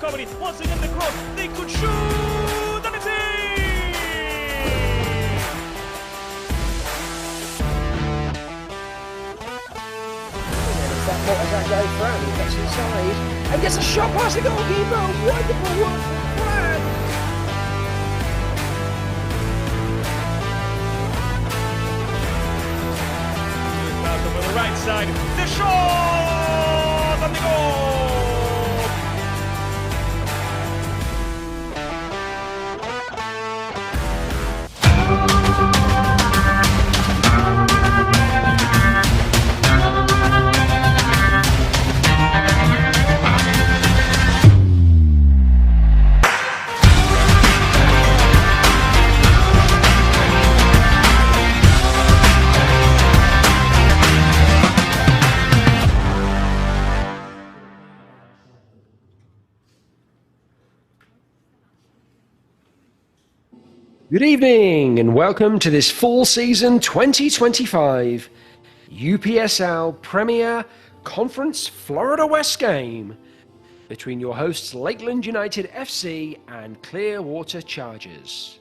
recovery. Once again the cross. They could shoot, and it's in! That guy Fran, he gets inside and gets a shot past the goalkeeper. Wonderful work from Fran. Malcolm on the right side. The shot and the goal. Good evening and welcome to this full season 2025 UPSL Premier Conference Florida West game between your hosts Lakeland United FC and Clearwater Chargers.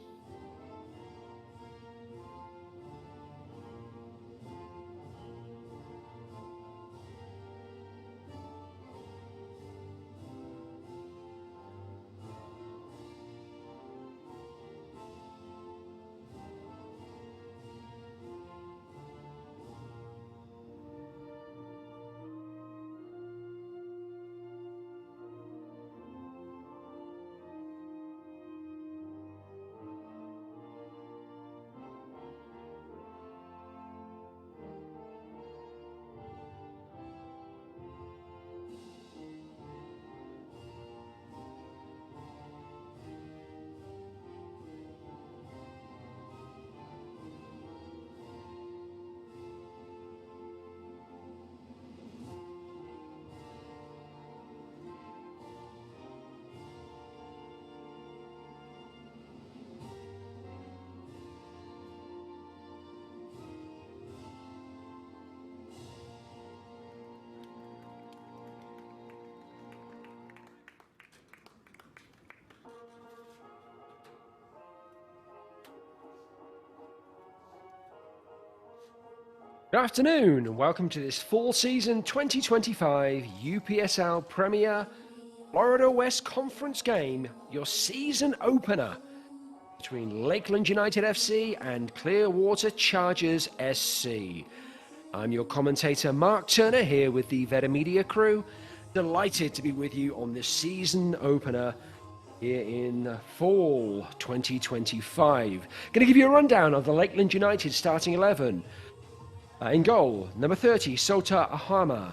Good afternoon and welcome to this full season 2025 UPSL Premier Florida West Conference game, your season opener between Lakeland United FC and Clearwater Chargers SC. I'm your commentator Mark Turner here with the Veda Media crew. Delighted to be with you on this season opener here in fall 2025. Going to give you a rundown of the Lakeland United starting 11. In goal, number 30, Sota Ahama.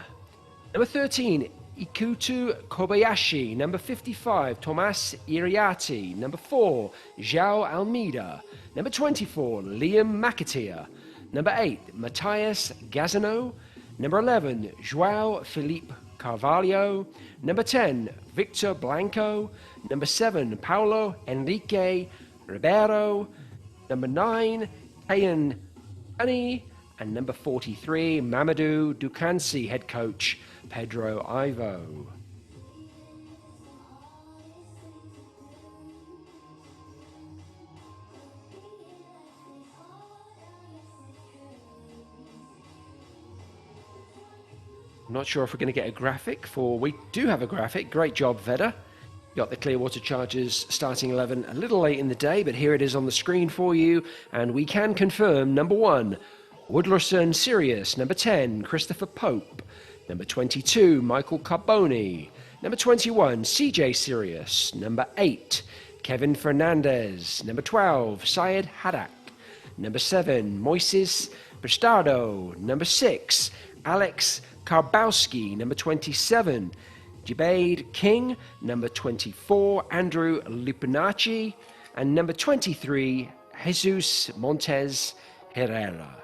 Number 13, Ikutu Kobayashi. Number 55, Tomas Iriati. Number 4, João Almeida. Number 24, Liam McAteer. Number 8, Matthias Gazano. Number 11, João Felipe Carvalho. Number 10, Victor Blanco. Number 7, Paulo Enrique Ribeiro. Number 9, Kayan Ani. And number 43, Mamadou Dukansi, head coach Pedro Ivo. I'm not sure if we're going to get a graphic we do have a graphic. Great job, Veda. Got the Clearwater Chargers starting 11 a little late in the day, but here it is on the screen for you. And we can confirm number 1, Woodlerson Sirius. Number 10, Christopher Pope. Number 22, Michael Carboni. Number 21, CJ Sirius. Number 8, Kevin Fernandez. Number 12, Syed Haddock. Number 7, Moises Bastardo. Number 6, Alex Karbowski. Number 27, Jabade King. Number 24, Andrew Lupinacci. And number 23, Jesus Montes Herrera.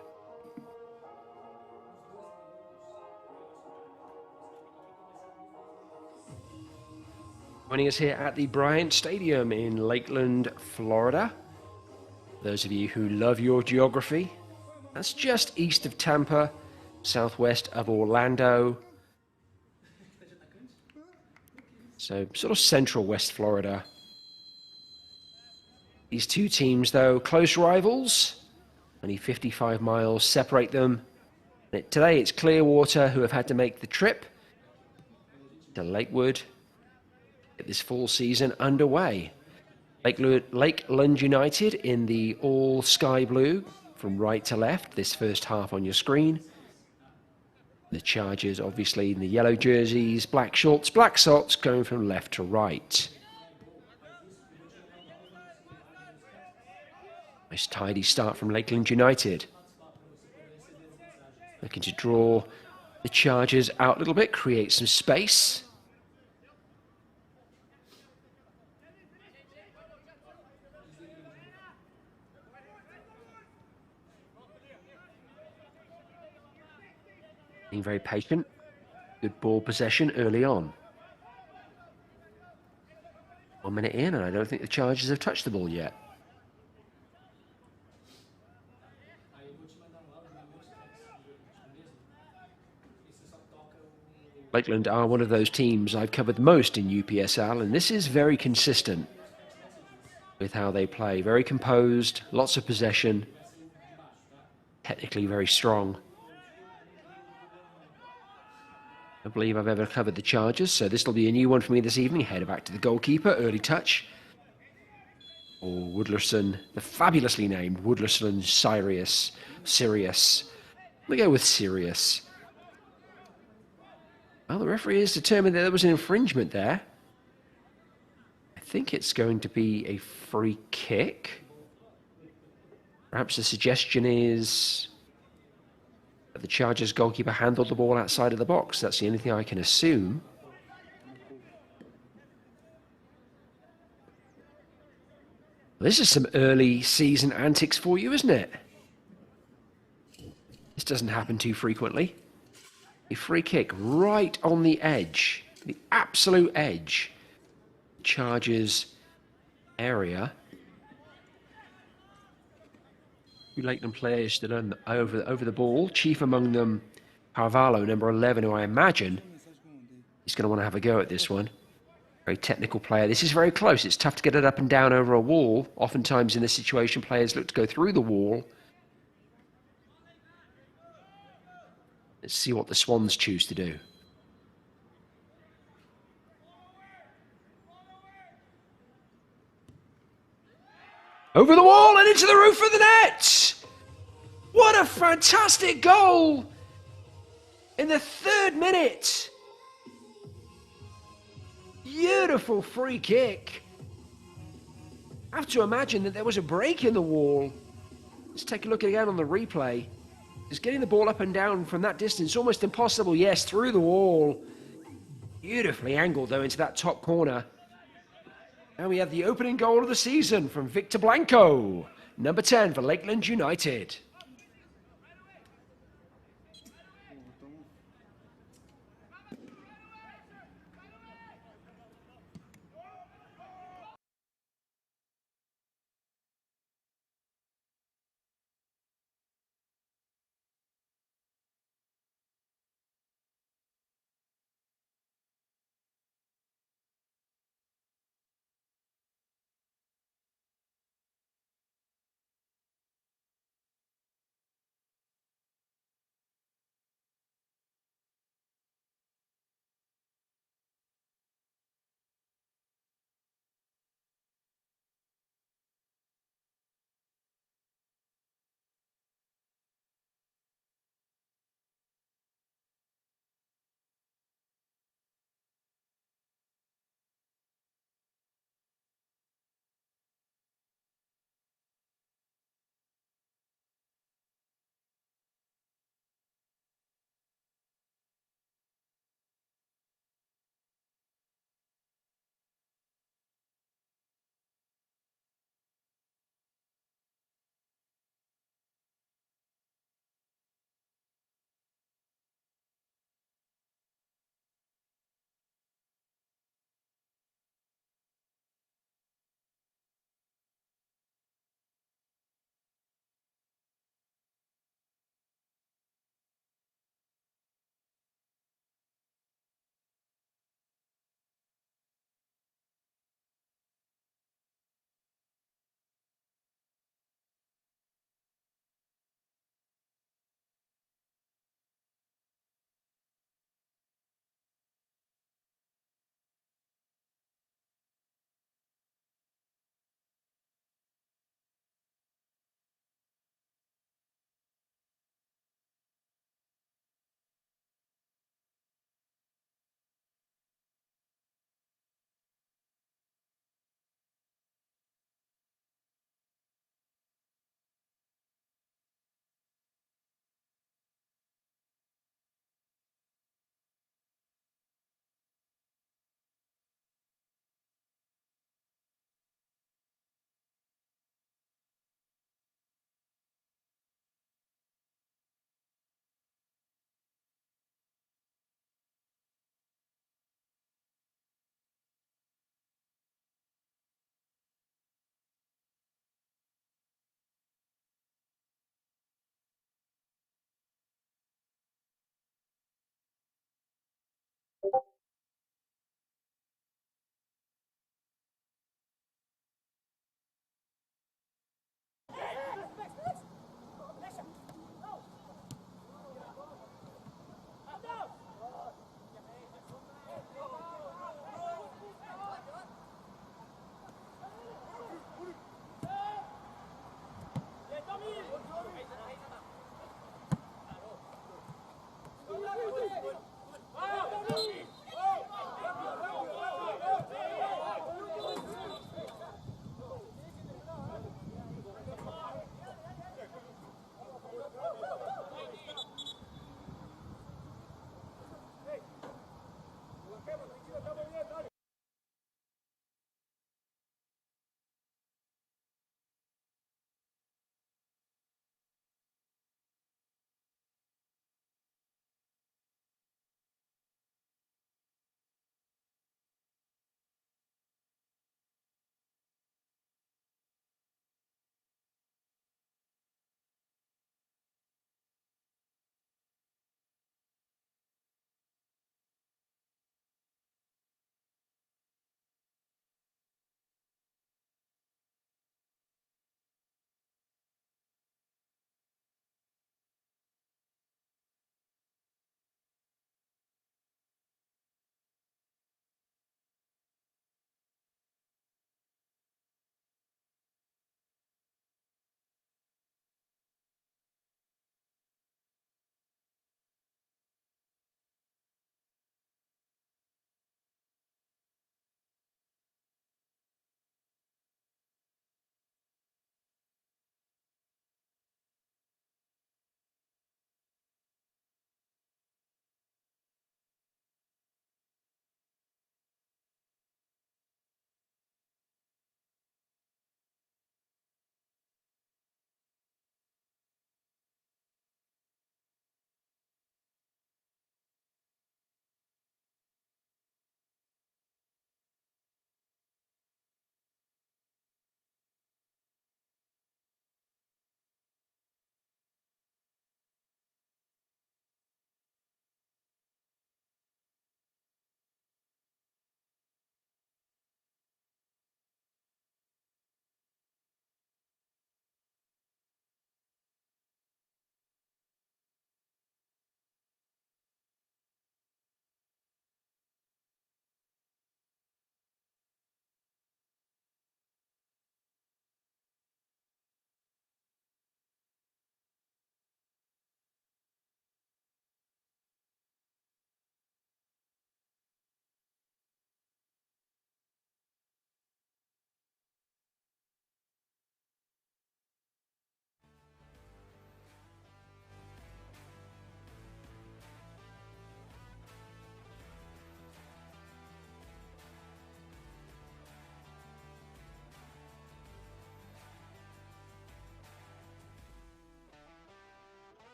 Joining us here at the Bryant Stadium in Lakeland, Florida. Those of you who love your geography, that's just east of Tampa, southwest of Orlando. So sort of central West Florida. These two teams, though, close rivals. Only 55 miles separate them. Today it's Clearwater who have had to make the trip to Lakewood, get this fall season underway. Lakeland United in the all sky blue from right to left, this first half on your screen. The Chargers obviously in the yellow jerseys, black shorts, black socks, going from left to right. Nice tidy start from Lakeland United. Looking to draw the Chargers out a little bit, create some space. Being very patient. Good ball possession early on. 1 minute in, and I don't think the Chargers have touched the ball yet. Lakeland are one of those teams I've covered most in UPSL, and this is very consistent with how they play. Very composed, lots of possession, technically very strong. I believe I've ever covered the Chargers, so this will be a new one for me this evening. Head back to the goalkeeper, early touch. Or Woodlerson, the fabulously named Woodlerson Sirius. We go with Sirius. Well, the referee has determined that there was an infringement there. I think it's going to be a free kick. Perhaps the suggestion is that the Chargers goalkeeper handled the ball outside of the box. That's the only thing I can assume. This is some early season antics for you, isn't it? This doesn't happen too frequently. A free kick right on the edge, the absolute edge. Chargers area. Two Lakeland players stood over the ball. Chief among them, Carvalho, number 11, who I imagine is going to want to have a go at this one. Very technical player. This is very close. It's tough to get it up and down over a wall. Oftentimes in this situation, players look to go through the wall. Let's see what the Swans choose to do. Over the wall and into the roof of the net! What a fantastic goal! In the 3rd minute! Beautiful free kick. I have to imagine that there was a break in the wall. Let's take a look again on the replay. Just getting the ball up and down from that distance, almost impossible. Yes, through the wall. Beautifully angled, though, into that top corner. And we have the opening goal of the season from Victor Blanco, number 10 for Lakeland United.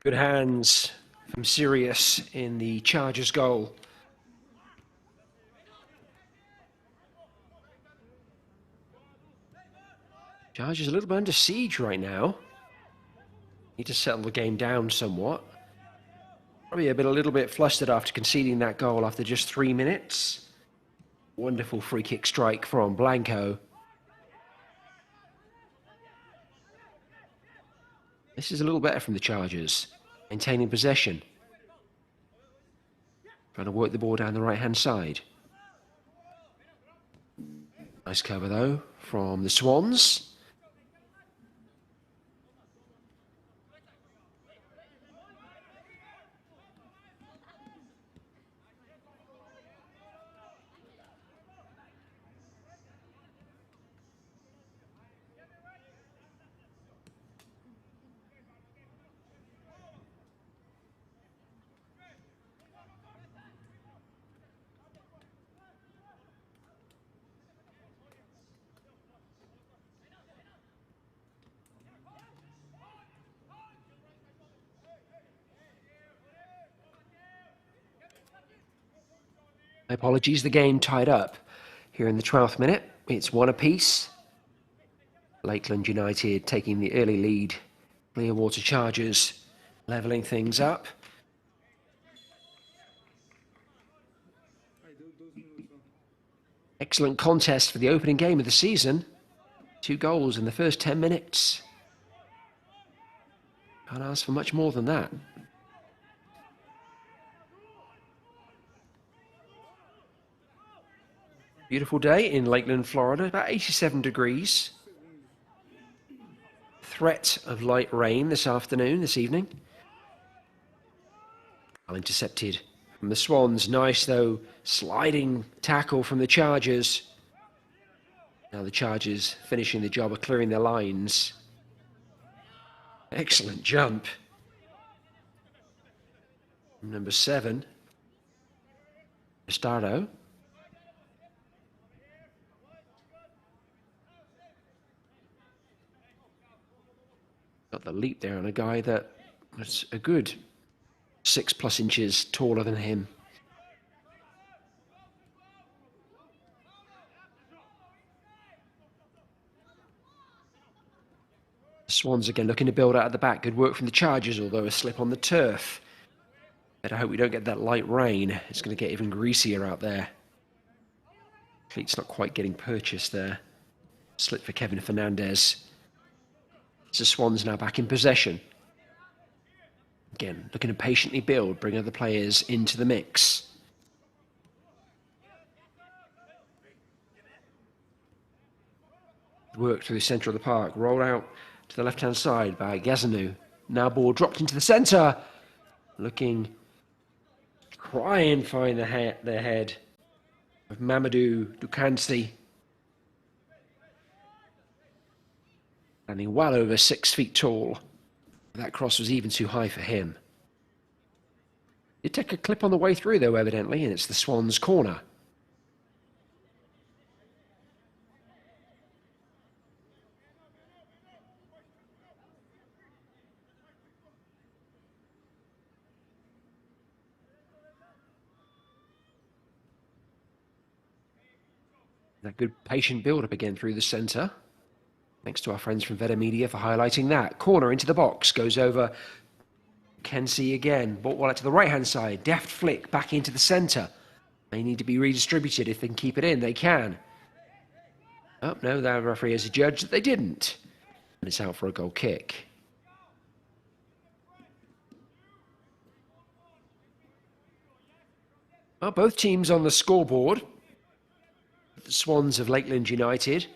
Good hands from Sirius in the Chargers goal. Chargers a little bit under siege right now. Need to settle the game down somewhat. Probably a little bit flustered after conceding that goal after just 3 minutes. Wonderful free kick strike from Blanco. This is a little better from the Chargers, maintaining possession. Trying to work the ball down the right-hand side. Nice cover, though, from the Swans. My apologies, the game tied up here in the 12th minute. It's 1 apiece. Lakeland United taking the early lead. Clearwater Chargers levelling things up. Excellent contest for the opening game of the season. 2 goals in the first 10 minutes. Can't ask for much more than that. Beautiful day in Lakeland, Florida, about 87 degrees. Threat of light rain this evening. Well intercepted from the Swans. Nice, though, sliding tackle from the Chargers. Now the Chargers finishing the job of clearing their lines. Excellent jump. Number 7, Estardo. Got the leap there on a guy that was a good 6+ inches taller than him. Swans again looking to build out at the back. Good work from the Chargers, although a slip on the turf. Better hope we don't get that light rain. It's going to get even greasier out there. Cleat's not quite getting purchased there. Slip for Kevin Fernandez. So Swans now back in possession. Again, looking to patiently build, bring other players into the mix. Work through the centre of the park. Roll out to the left-hand side by Gazanu. Now ball dropped into the centre. Looking, try and find the head of Mamadou Dukansi. Standing well over 6 feet tall. That cross was even too high for him. Did take a clip on the way through, though, evidently, and it's the Swans' corner. That good patient build-up again through the centre. Thanks to our friends from Veda Media for highlighting that. Corner into the box, goes over Kensi again. Ball out to the right-hand side. Deft flick back into the centre. They need to be redistributed. If they can keep it in, they can. Oh, no, the referee has adjudged that they didn't. And it's out for a goal kick. Well, both teams on the scoreboard. The Swans of Lakeland United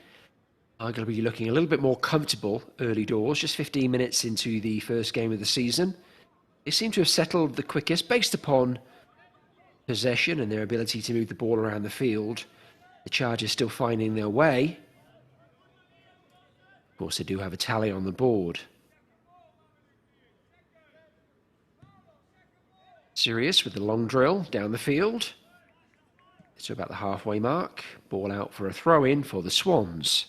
are going to be looking a little bit more comfortable early doors, just 15 minutes into the first game of the season. They seem to have settled the quickest based upon possession and their ability to move the ball around the field. The Chargers still finding their way. Of course, they do have a tally on the board. Sirius with the long drill down the field. It's about the halfway mark. Ball out for a throw-in for the Swans.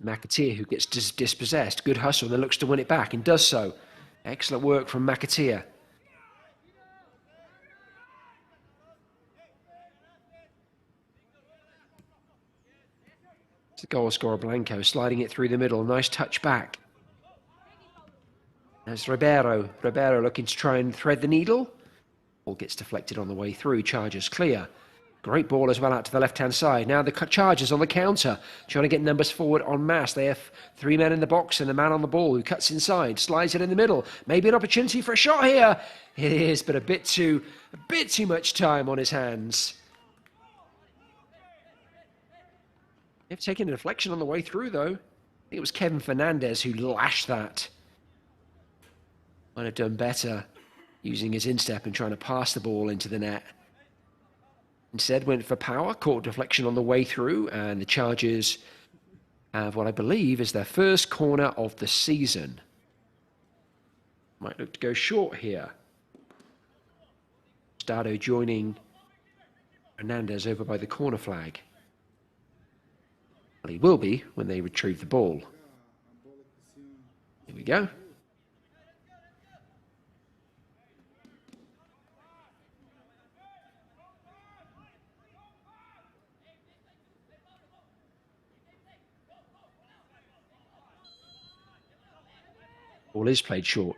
McAteer, who gets dispossessed. Good hustle, then looks to win it back and does so. Excellent work from McAteer. It's the goal scorer Blanco sliding it through the middle. Nice touch back. That's Ribeiro. Ribeiro looking to try and thread the needle. Ball gets deflected on the way through. Chargers clear. Great ball as well out to the left-hand side. Now the Chargers on the counter, trying to get numbers forward en masse. They have 3 men in the box and a man on the ball who cuts inside, slides it in the middle. Maybe an opportunity for a shot here. It is, but a bit too much time on his hands. They've taken a deflection on the way through, though. I think it was Kevin Fernandez who lashed that. Might have done better using his instep and trying to pass the ball into the net. Instead went for power, caught deflection on the way through, and the Chargers have what I believe is their first corner of the season. Might look to go short here. Stado joining Hernandez over by the corner flag. Well, he will be when they retrieve the ball. Here we go. Ball is played short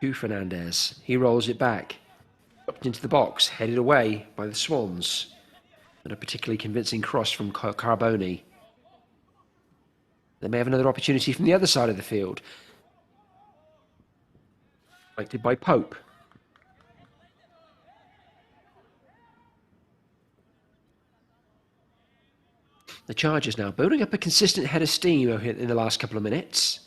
to Fernandez. He rolls it back. Dropped into the box, headed away by the Swans. And a particularly convincing cross from Carboni. They may have another opportunity from the other side of the field. Selected by Pope. The Chargers now building up a consistent head of steam in the last couple of minutes.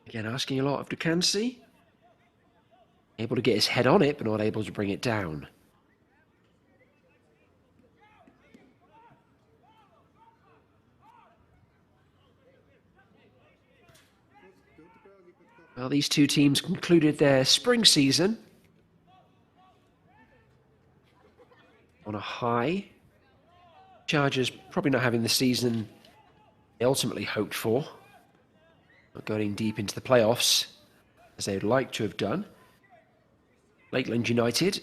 Again, asking a lot of Ducansey. Able to get his head on it, but not able to bring it down. Well, these two teams concluded their spring season on a high. Chargers probably not having the season they ultimately hoped for. Not going deep into the playoffs as they'd like to have done. Lakeland United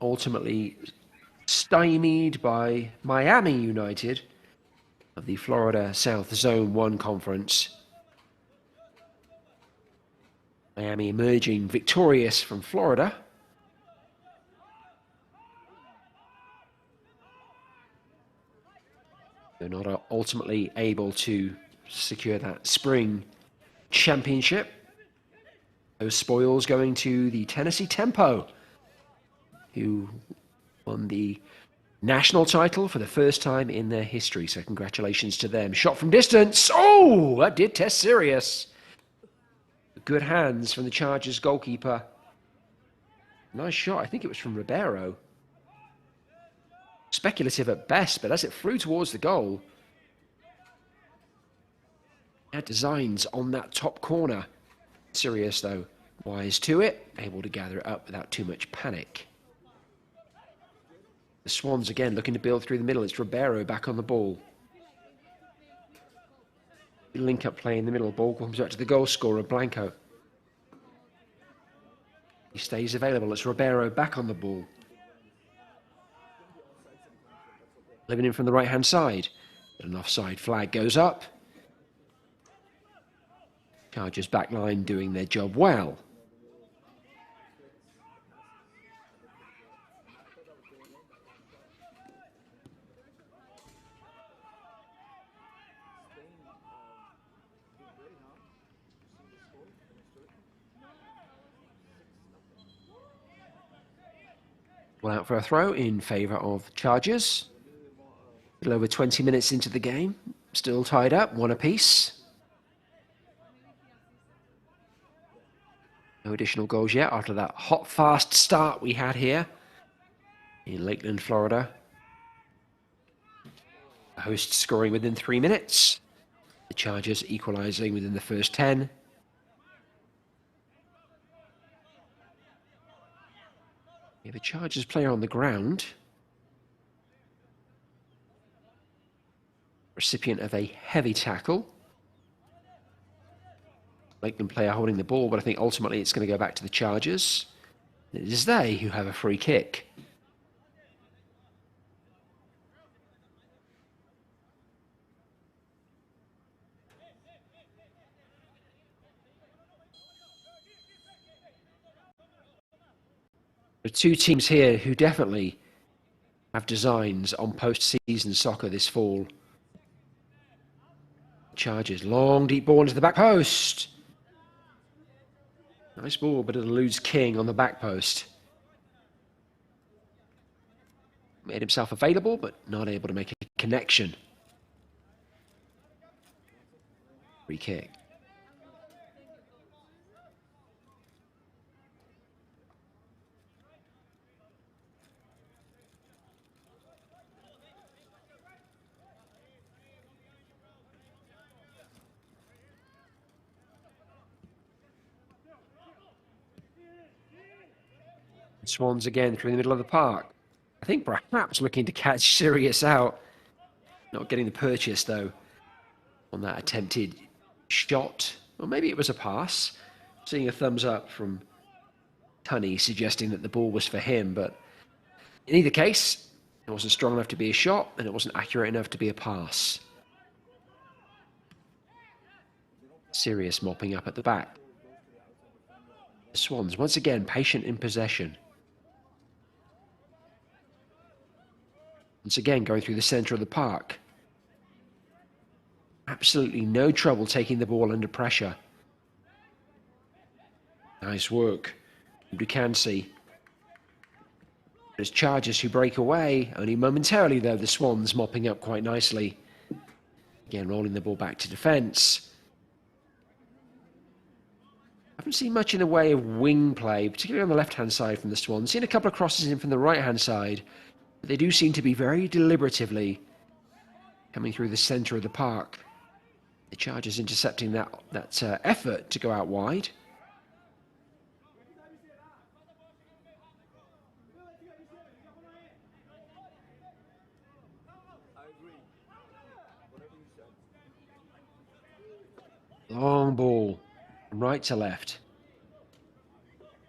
ultimately stymied by Miami United of the Florida South Zone 1 Conference. Miami emerging victorious from Florida. They're not ultimately able to secure that spring championship. Those spoils going to the Tennessee Tempo, who won the national title for the first time in their history. So congratulations to them. Shot from distance. Oh, that did test serious. Good hands from the Chargers goalkeeper. Nice shot. I think it was from Ribeiro. Speculative at best, but as it flew towards the goal, had designs on that top corner. Sirius, though, wise to it, able to gather it up without too much panic. The Swans again looking to build through the middle. It's Ribeiro back on the ball. Link up play in the middle. Ball comes back to the goal scorer, Blanco. He stays available. It's Ribeiro back on the ball. Living in from the right-hand side. An offside flag goes up. Chargers backline doing their job well. Well, out for a throw in favour of Chargers. A little over 20 minutes into the game. Still tied up, one apiece. No additional goals yet after that hot, fast start we had here in Lakeland, Florida. The hosts scoring within 3 minutes. The Chargers equalising within the first 10. We have a Chargers player on the ground. recipient of a heavy tackle. Lakeland player holding the ball, but I think ultimately it's going to go back to the Chargers. It is they who have a free kick. There are two teams here who definitely have designs on post-season soccer this fall. Chargers, long deep ball into the back post. Nice ball, but it eludes King on the back post. Made himself available, but not able to make a connection. Free kick. Swans again through the middle of the park. I think perhaps looking to catch Sirius out. Not getting the purchase, though, on that attempted shot. Or maybe it was a pass. Seeing a thumbs up from Tunney suggesting that the ball was for him. But in either case, it wasn't strong enough to be a shot, and it wasn't accurate enough to be a pass. Sirius mopping up at the back. The Swans, once again, patient in possession. Once again, going through the centre of the park. Absolutely no trouble taking the ball under pressure. Nice work from Ducansey. There's Chargers who break away, only momentarily though, the Swans mopping up quite nicely. Again, rolling the ball back to defence. Haven't seen much in the way of wing play, particularly on the left-hand side from the Swans. Seen a couple of crosses in from the right-hand side. But they do seem to be very deliberatively coming through the centre of the park. The Chargers intercepting that effort to go out wide. Long ball from right to left.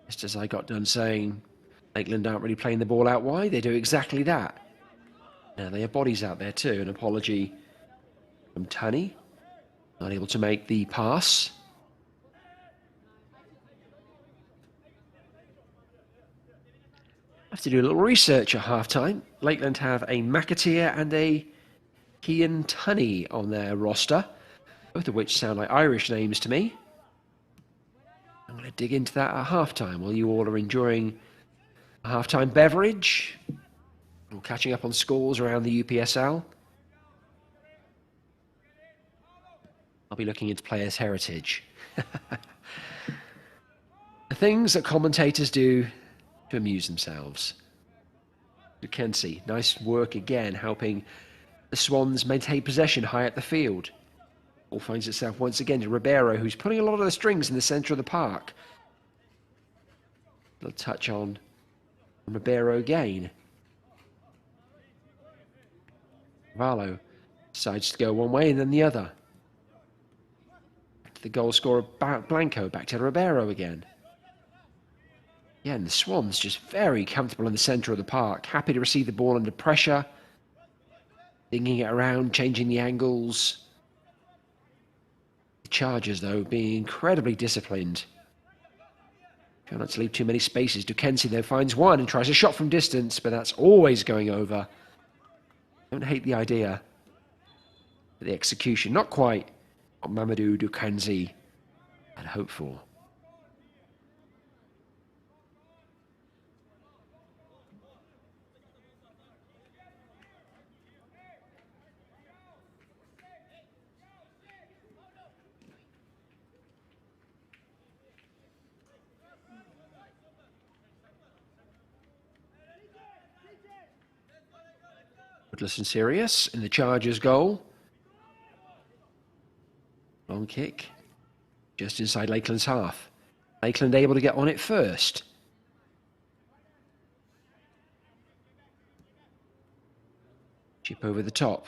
Just as I got done saying Lakeland aren't really playing the ball out wide, they do exactly that. Now they have bodies out there too. An apology from Tunney. Not able to make the pass. I have to do a little research at half-time. Lakeland have a McAteer and a Kean Tunney on their roster, both of which sound like Irish names to me. I'm going to dig into that at half-time while you all are enjoying a half-time beverage or catching up on scores around the UPSL. I'll be looking into players' heritage. The things that commentators do to amuse themselves. Ducansey, nice work again, helping the Swans maintain possession high up the field. Ball finds itself once again to Ribeiro, who's pulling a lot of the strings in the centre of the park. A little touch on Ribeiro again. Vallo decides to go one way and then the other. Back to the goal scorer Blanco, back to Ribeiro again. Yeah, and the Swans just very comfortable in the centre of the park, happy to receive the ball under pressure, dinging it around, changing the angles. The Chargers, though, being incredibly disciplined. Try not to leave too many spaces. Ducansey, though, finds one and tries a shot from distance, but that's always going over. Don't hate the idea. But the execution, not quite what Mamadou Ducansey had hoped for. Woodless and Sirius in the Chargers' goal. Long kick. Just inside Lakeland's half. Lakeland able to get on it first. Chip over the top.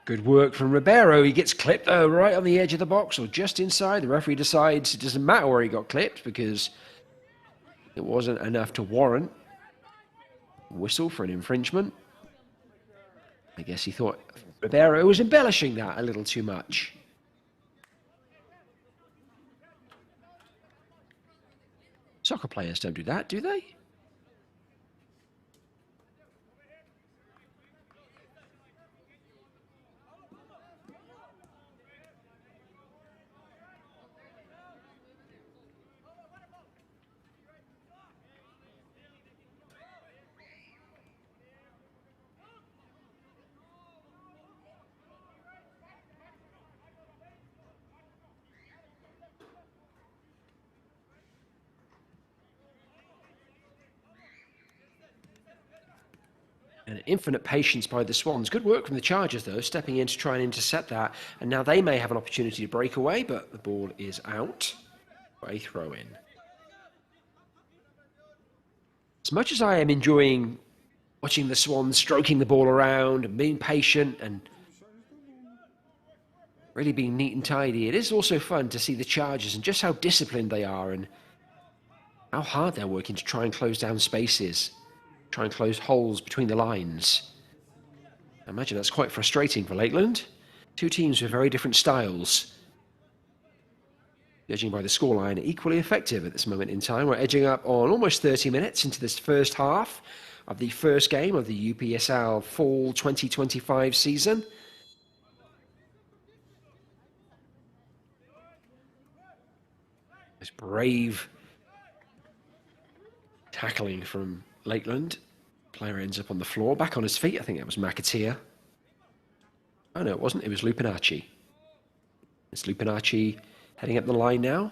Good work from Ribeiro. He gets clipped though, right on the edge of the box or just inside. The referee decides it doesn't matter where he got clipped because it wasn't enough to warrant a whistle for an infringement. I guess he thought Ribeiro was embellishing that a little too much. Soccer players don't do that, do they? And infinite patience by the Swans. Good work from the Chargers, though, stepping in to try and intercept that. And now they may have an opportunity to break away, but the ball is out for a throw-in. As much as I am enjoying watching the Swans stroking the ball around and being patient and really being neat and tidy, it is also fun to see the Chargers and just how disciplined they are and how hard they're working to try and close down spaces. Try and close holes between the lines. I imagine that's quite frustrating for Lakeland. Two teams with very different styles. Judging by the scoreline, equally effective at this moment in time. We're edging up on almost 30 minutes into this first half of the first game of the UPSL Fall 2025 season. This brave tackling from Lakeland. Player ends up on the floor, back on his feet. I think that was McAteer. Oh no, it wasn't. It was Lupinacci. It's Lupinacci heading up the line now.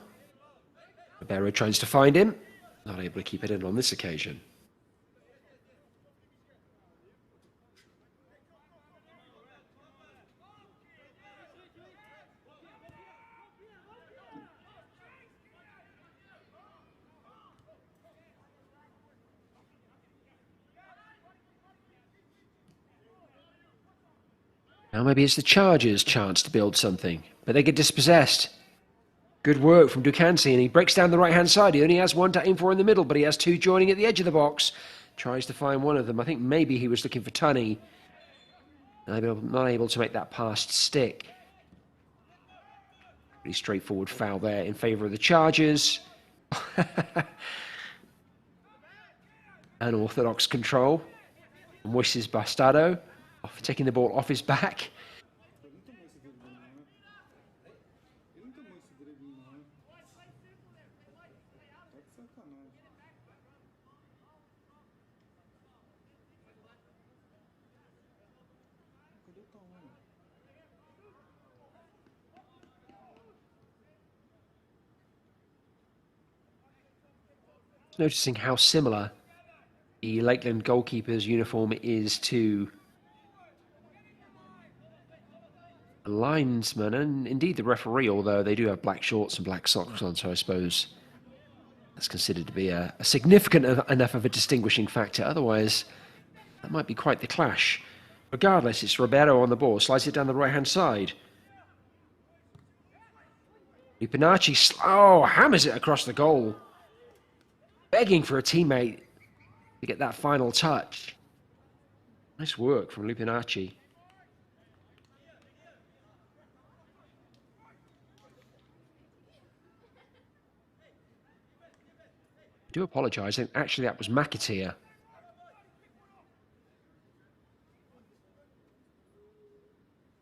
Ribeiro tries to find him. Not able to keep it in on this occasion. Now maybe it's the Chargers' chance to build something, but they get dispossessed. Good work from Ducansi, and he breaks down the right-hand side. He only has one to aim for in the middle, but he has two joining at the edge of the box. Tries to find one of them. I think maybe he was looking for Tunney. Not able to make that pass stick. Pretty straightforward foul there in favour of the Chargers. Unorthodox control. And Moises Bastardo taking the ball off his back. Noticing how similar the Lakeland goalkeeper's uniform is to the linesman and indeed the referee, although they do have black shorts and black socks on, so I suppose that's considered to be a significant enough of a distinguishing factor. Otherwise, that might be quite the clash. Regardless, it's Ribeiro on the ball, slides it down the right-hand side. Lupinacci, hammers it across the goal. Begging for a teammate to get that final touch. Nice work from Lupinacci. I do apologise, and actually that was McAteer.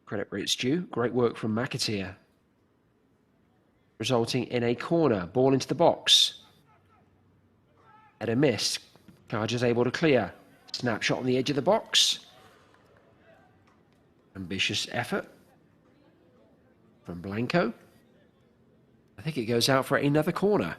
Credit where it's due. Great work from McAteer. Resulting in a corner. Ball into the box. At a miss. Chargers able to clear. Snapshot on the edge of the box. Ambitious effort from Blanco. I think it goes out for another corner.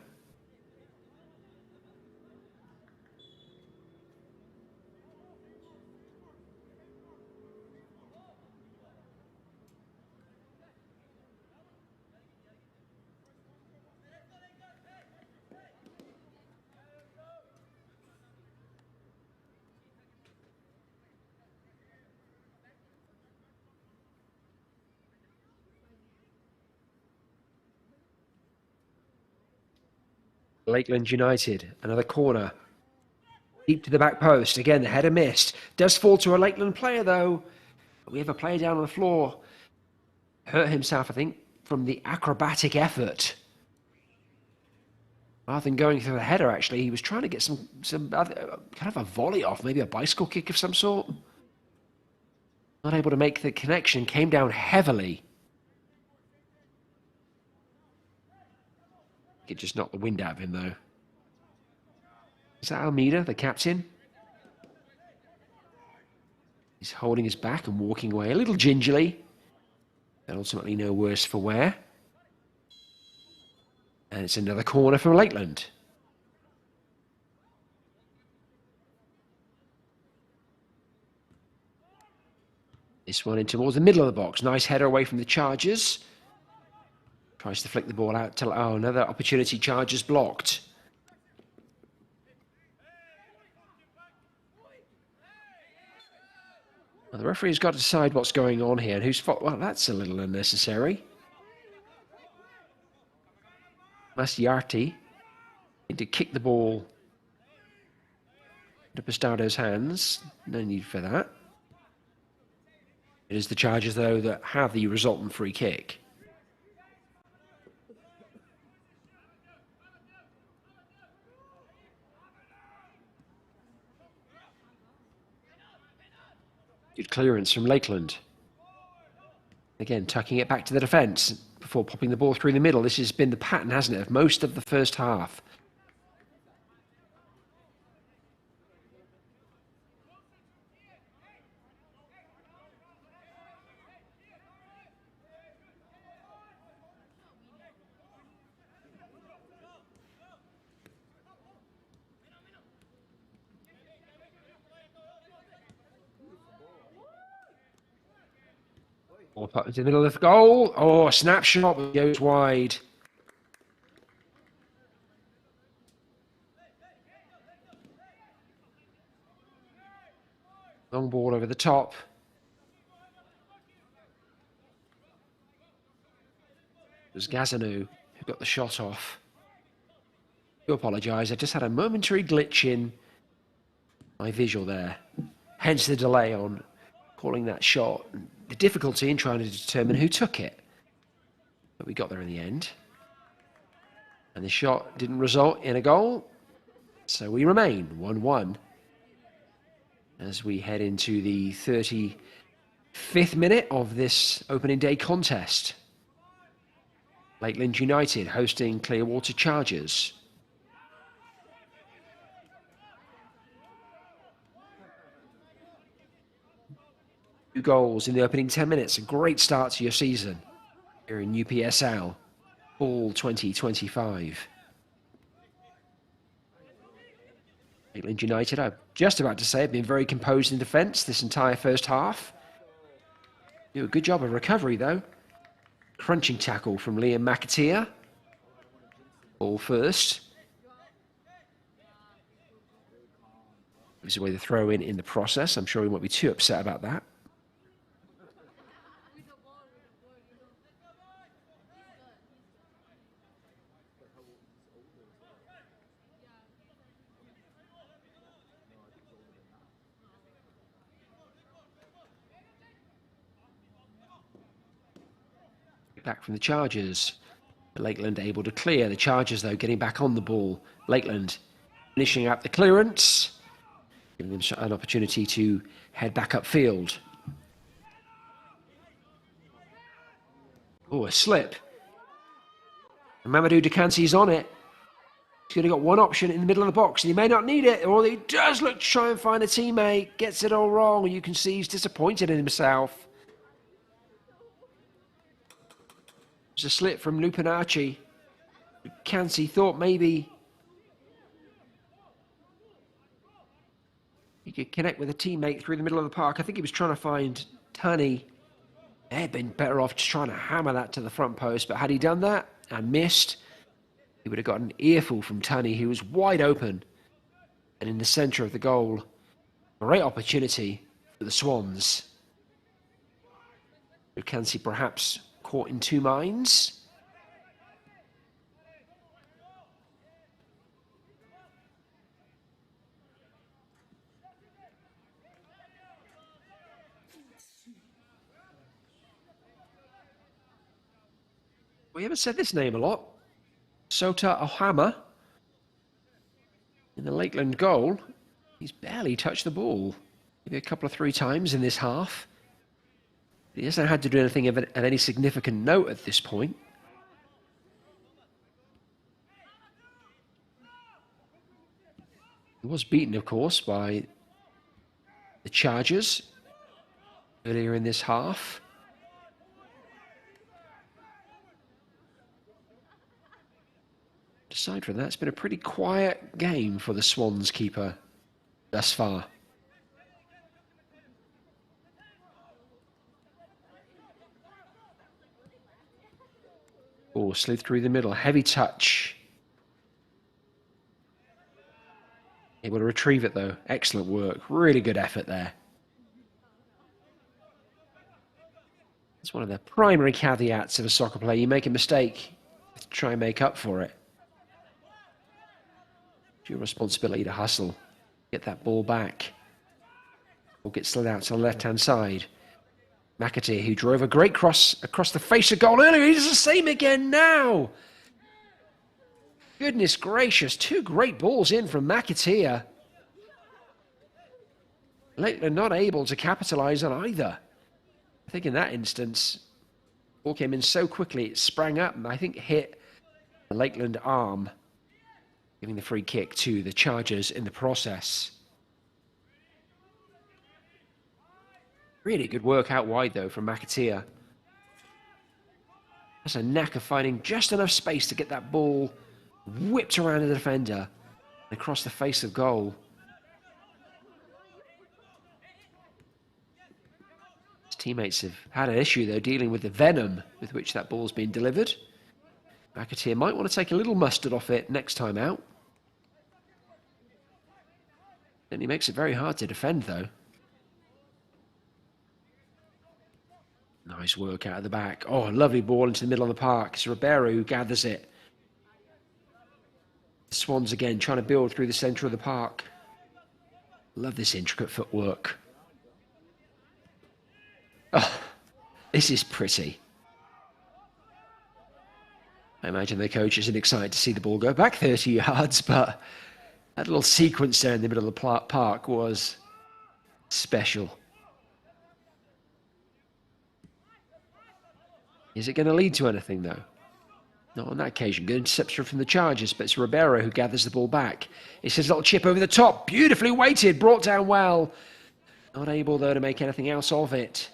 Lakeland United, another corner. Deep to the back post. Again, the header missed. Does fall to a Lakeland player, though. We have a player down on the floor. Hurt himself, I think, from the acrobatic effort. Rather than going through the header, actually, he was trying to get some other, kind of a volley off, maybe a bicycle kick of some sort. Not able to make the connection. Came down heavily. It just knocked the wind out of him, though. Is that Almeida, the captain? He's holding his back and walking away a little gingerly. But ultimately no worse for wear. And it's another corner from Lakeland. This one in towards the middle of the box. Nice header away from the Chargers. Tries to flick the ball out. Oh, another opportunity. Chargers blocked. Well, the referee's got to decide what's going on here and whose fault. Well, that's a little unnecessary. Masiarty to kick the ball into Pastado's hands. No need for that. It is the Chargers, though, that have the resultant free kick. Good clearance from Lakeland. Again, tucking it back to the defence before popping the ball through the middle. This has been the pattern, hasn't it, of most of the first half. Ball put into the middle of the goal. Oh, a snapshot goes wide. Long ball over the top. It was Gazanu who got the shot off. I do apologise. I just had a momentary glitch in my visual there. Hence the delay on calling that shot. The difficulty in trying to determine who took it. But we got there in the end. And the shot didn't result in a goal. So we remain 1-1 as we head into the 35th minute of this opening day contest. Lakeland United hosting Clearwater Chargers. Two goals in the opening 10 minutes. A great start to your season here in UPSL, all 2025. Lakeland United, I'm just about to say, have been very composed in defence this entire first half. Do a good job of recovery, though. Crunching tackle from Liam McAteer. Ball first. Gives away the throw in the process. I'm sure he won't be too upset about that. Back from the Chargers. Lakeland able to clear. The Chargers, though, getting back on the ball. Lakeland finishing up the clearance, giving them an opportunity to head back upfield. Oh, a slip. And Mamadou Dekansi's on it. He's only got one option in the middle of the box, and he may not need it, or he does look to try and find a teammate. Gets it all wrong. You can see he's disappointed in himself. A slip from Lupinacci. Kansi thought maybe he could connect with a teammate through the middle of the park. I think he was trying to find Tunney. They'd been better off just trying to hammer that to the front post, but had he done that and missed, he would have got an earful from Tunney, who was wide open and in the centre of the goal. Great opportunity for the Swans. Kansi perhaps caught in two minds. We haven't said this name a lot. Sota Ohama in the Lakeland goal. He's barely touched the ball. Maybe a couple of 3 times in this half. He hasn't had to do anything of any significant note at this point. He was beaten, of course, by the Chargers earlier in this half. Aside from that, it's been a pretty quiet game for the Swans keeper thus far. Oh, slid through the middle. Heavy touch. Able to retrieve it, though. Excellent work. Really good effort there. It's one of the primary caveats of a soccer player. You make a mistake, to try and make up for it. It's your responsibility to hustle. Get that ball back. Or get slid out to the left-hand side. McAteer, who drove a great cross across the face of goal earlier. He does the same again now. Goodness gracious, 2 great balls in from McAteer. Lakeland not able to capitalise on either. I think in that instance, ball came in so quickly it sprang up and I think hit the Lakeland arm, giving the free kick to the Chargers in the process. Really good work out wide, though, from McAteer. Has a knack of finding just enough space to get that ball whipped around the defender and across the face of goal. His teammates have had an issue, though, dealing with the venom with which that ball's been delivered. McAteer might want to take a little mustard off it next time out. Then he makes it very hard to defend, though. Nice work out of the back. Oh, lovely ball into the middle of the park. It's Ribeiro who gathers it. The Swans again trying to build through the centre of the park. Love this intricate footwork. Oh, this is pretty. I imagine the coach isn't excited to see the ball go back 30 yards, but that little sequence there in the middle of the park was special. Is it going to lead to anything, though? Not on that occasion. Good interception from the Chargers, but it's Ribeiro who gathers the ball back. It's his little chip over the top. Beautifully weighted, brought down well. Not able, though, to make anything else of it.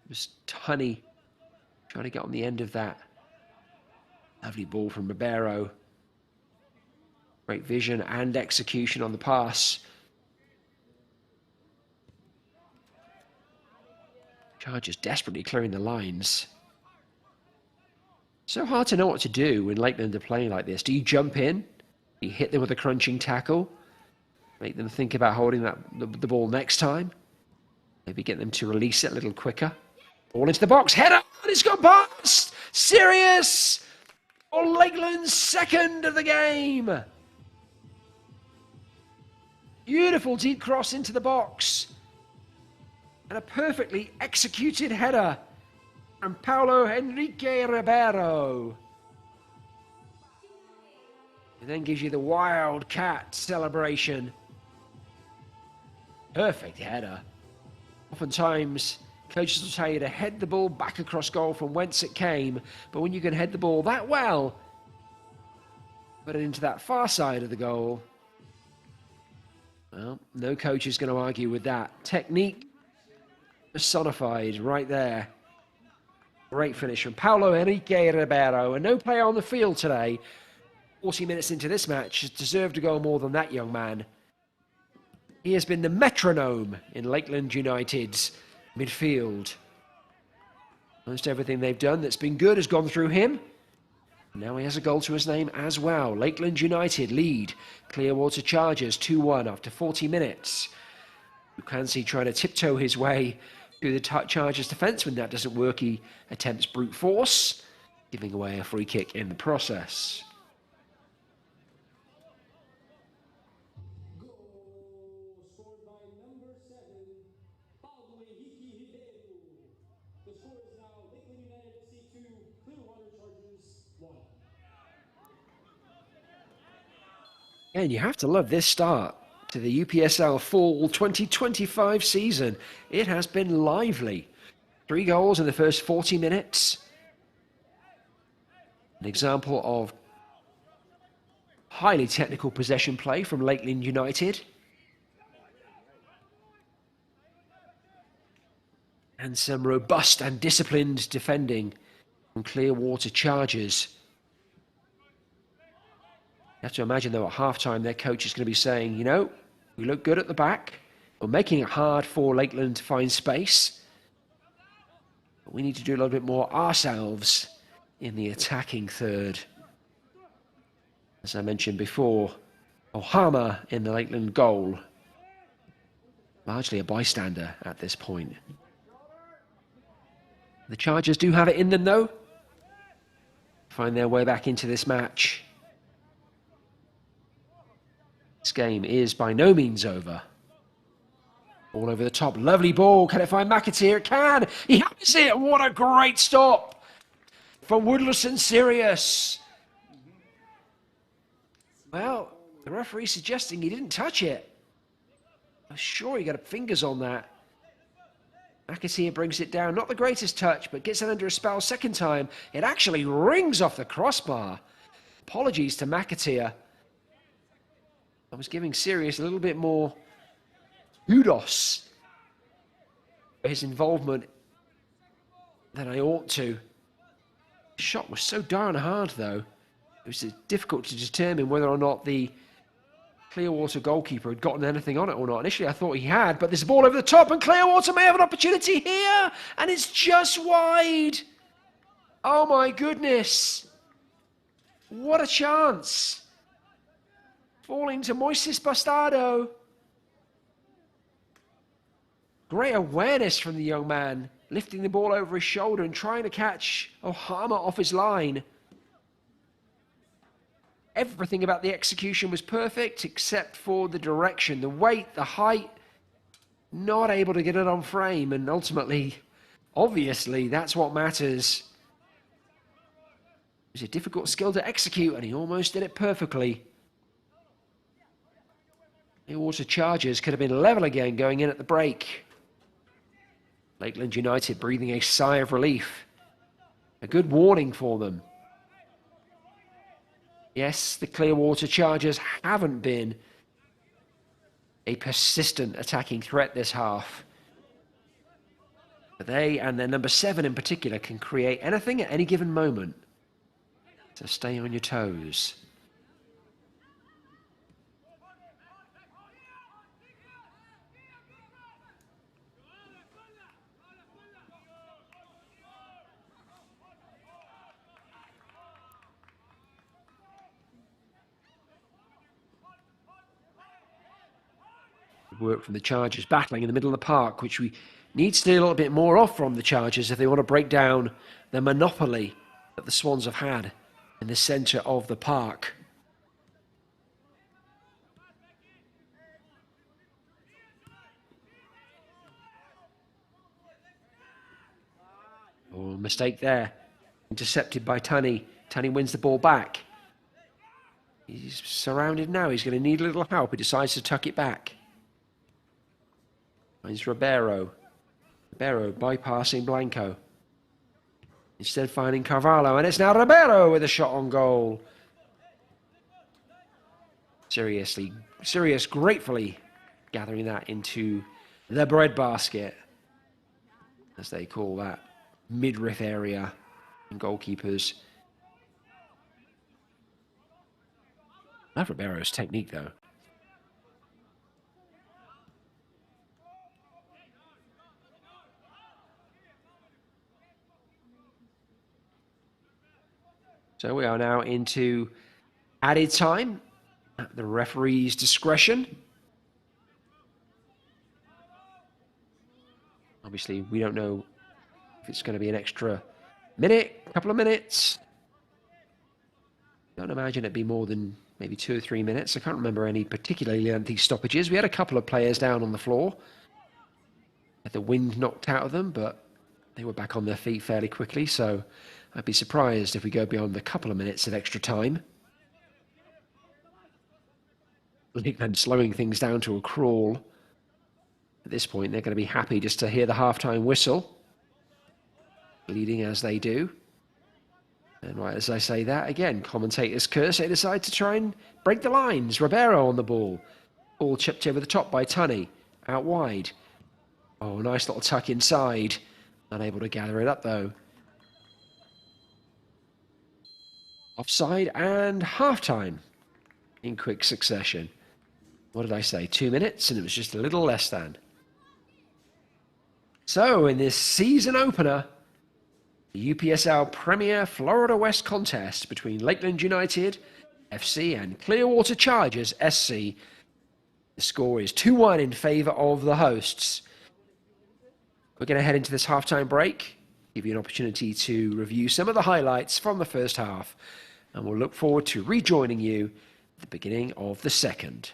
Just Tunney trying to get on the end of that. Lovely ball from Ribeiro. Great vision and execution on the pass. Chargers desperately clearing the lines. So hard to know what to do when Lakeland are playing like this. Do you jump in? Do you hit them with a crunching tackle? Make them think about holding the ball next time? Maybe get them to release it a little quicker. Ball into the box. Header! It's gone past! Serious! For Lakeland's second of the game. Beautiful deep cross into the box. And a perfectly executed header from Paulo Henrique Ribeiro. It then gives you the wildcat celebration. Perfect header. Oftentimes, coaches will tell you to head the ball back across goal from whence it came, but when you can head the ball that well, put it into that far side of the goal, well, no coach is going to argue with that. Technique personified right there. Great finish from Paulo Henrique Ribeiro. And no player on the field today, 40 minutes into this match, has deserved to go more than that young man. He has been the metronome in Lakeland United's midfield. Almost everything they've done that's been good has gone through him. Now he has a goal to his name as well. Lakeland United lead Clearwater Chargers 2-1 after 40 minutes. Buchansey trying to tiptoe his way through the Chargers defence. When that doesn't work, he attempts brute force, giving away a free kick in the process. And you have to love this start to the UPSL Fall 2025 season. It has been lively. 3 goals in the first 40 minutes. An example of highly technical possession play from Lakeland United. And some robust and disciplined defending from Clearwater Chargers. You have to imagine, though, at halftime, their coach is going to be saying, you know, we look good at the back. We're making it hard for Lakeland to find space. But we need to do a little bit more ourselves in the attacking third. As I mentioned before, Ohama in the Lakeland goal. Largely a bystander at this point. The Chargers do have it in them, though. Find their way back into this match. This game is by no means over. All over the top. Lovely ball. Can it find McAteer? It can. He has it. What a great stop from Woodless and Sirius. Well, the referee suggesting he didn't touch it. I'm sure he got fingers on that. McAteer brings it down. Not the greatest touch, but gets it under a spell second time. It actually rings off the crossbar. Apologies to McAteer. I was giving Sirius a little bit more kudos for his involvement than I ought to. The shot was so darn hard, though. It was difficult to determine whether or not the Clearwater goalkeeper had gotten anything on it or not. Initially, I thought he had, but there's a ball over the top, and Clearwater may have an opportunity here, and it's just wide. Oh, my goodness. What a chance. Falling to Moises Bastardo. Great awareness from the young man, lifting the ball over his shoulder and trying to catch Ohama off his line. Everything about the execution was perfect except for the direction, the weight, the height. Not able to get it on frame, and ultimately, obviously, that's what matters. It was a difficult skill to execute, and he almost did it perfectly. Clearwater Chargers could have been level again going in at the break. Lakeland United breathing a sigh of relief. A good warning for them. Yes, the Clearwater Chargers haven't been a persistent attacking threat this half. But they, and their number 7 in particular, can create anything at any given moment. So stay on your toes. Work from the Chargers, battling in the middle of the park, which we need to do a little bit more of from the Chargers if they want to break down the monopoly that the Swans have had in the centre of the park. Oh, mistake there. Intercepted by Tunney. Tunney wins the ball back. He's surrounded now. He's going to need a little help. He decides to tuck it back. It's Ribeiro. Ribeiro bypassing Blanco. Instead finding Carvalho, and it's now Ribeiro with a shot on goal. Sirius gratefully gathering that into the breadbasket, as they call that midriff area in goalkeepers. Love Ribeiro's technique, though. So we are now into added time at the referee's discretion. Obviously, we don't know if it's going to be an extra minute, a couple of minutes. Don't imagine it'd be more than maybe 2 or 3 minutes. I can't remember any particularly lengthy stoppages. We had a couple of players down on the floor. Had the wind knocked out of them, but they were back on their feet fairly quickly, so I'd be surprised if we go beyond a couple of minutes of extra time. Lakeland slowing things down to a crawl. At this point, they're going to be happy just to hear the halftime whistle, leading as they do. And right as I say that, again, commentators curse. They decide to try and break the lines. Ribeiro on the ball. Ball chipped over the top by Tunney. Out wide. Oh, nice little tuck inside. Unable to gather it up, though. Offside and halftime in quick succession. What did I say? 2 minutes, and it was just a little less than. So, in this season opener, the UPSL Premier Florida West contest between Lakeland United FC and Clearwater Chargers SC, the score is 2-1 in favour of the hosts. We're going to head into this halftime break, give you an opportunity to review some of the highlights from the first half, and we'll look forward to rejoining you at the beginning of the second.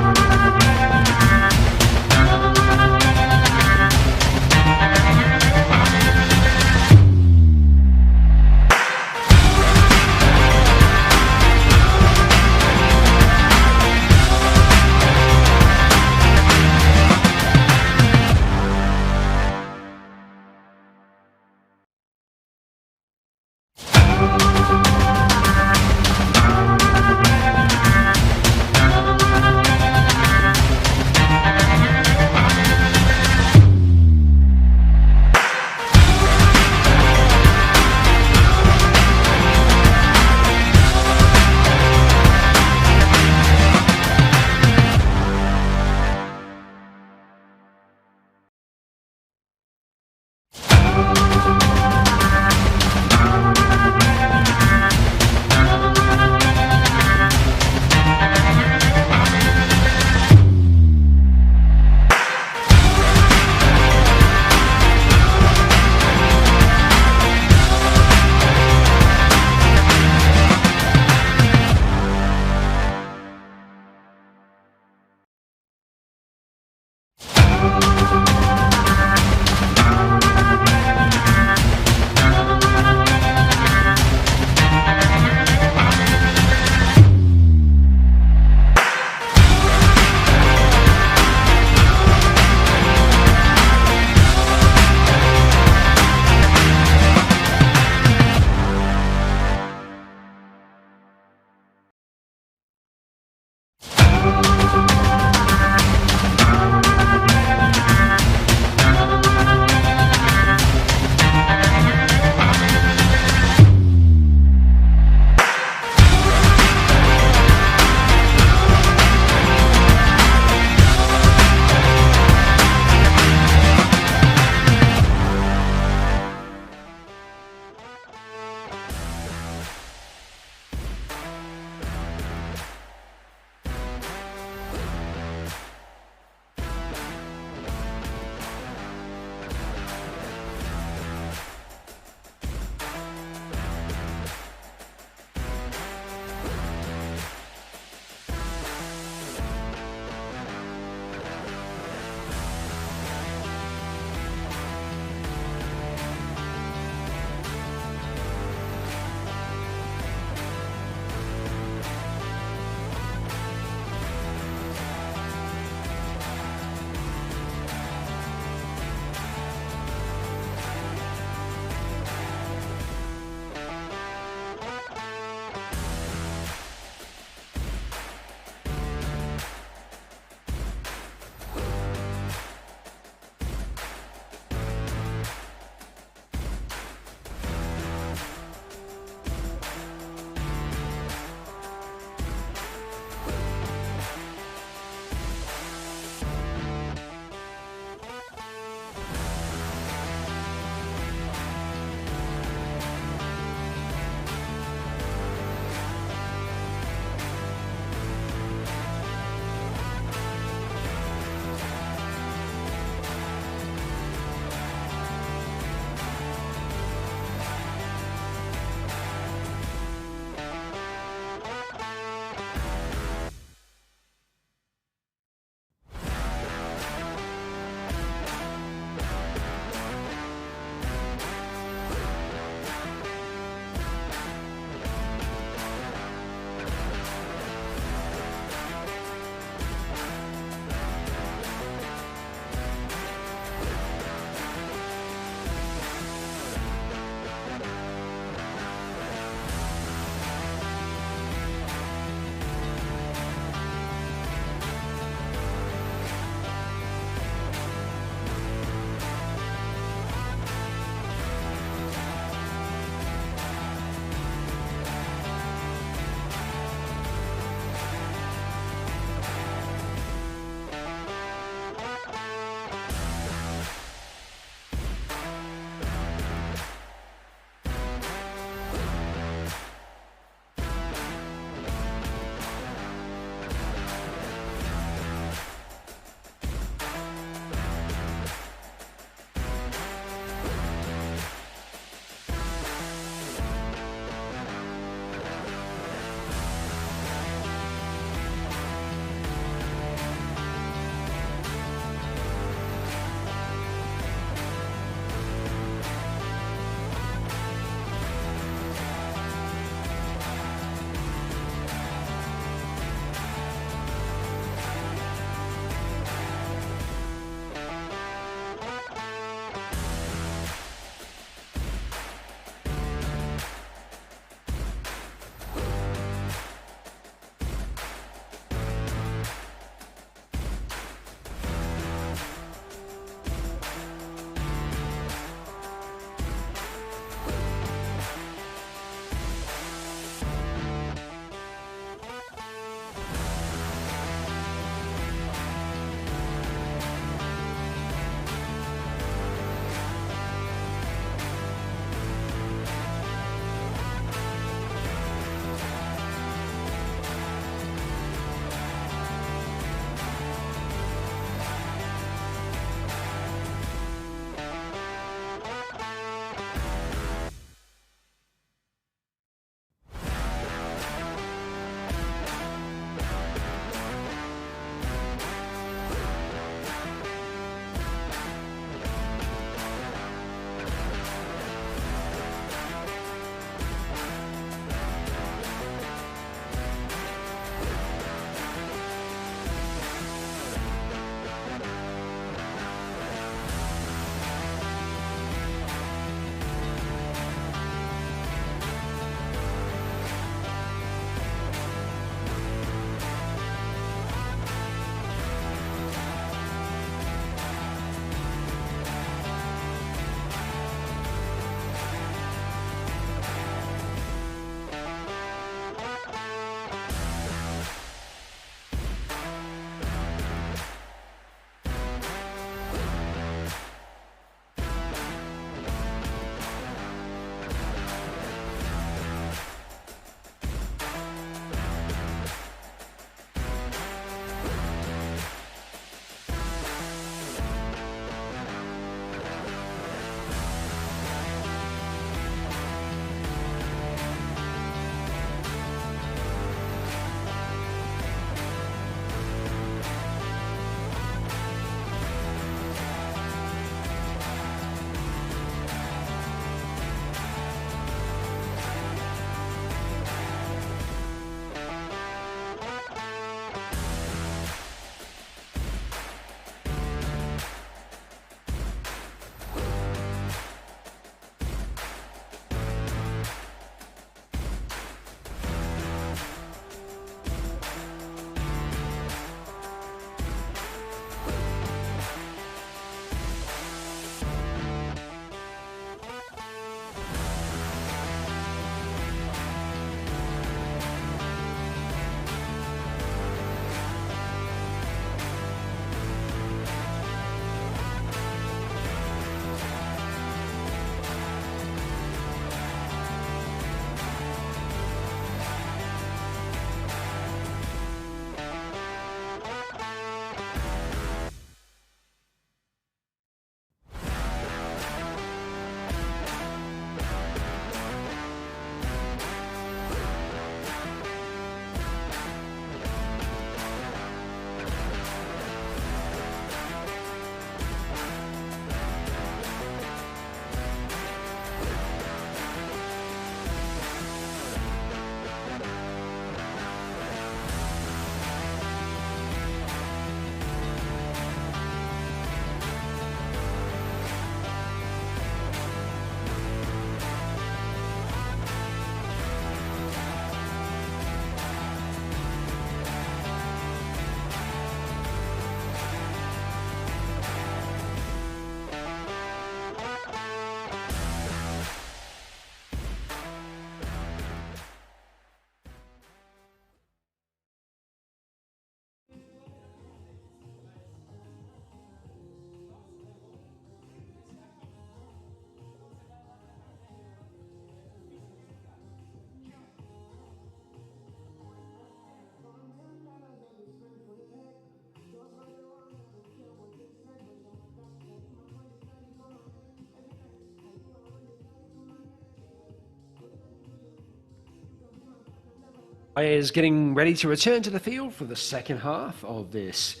Players getting ready to return to the field for the second half of this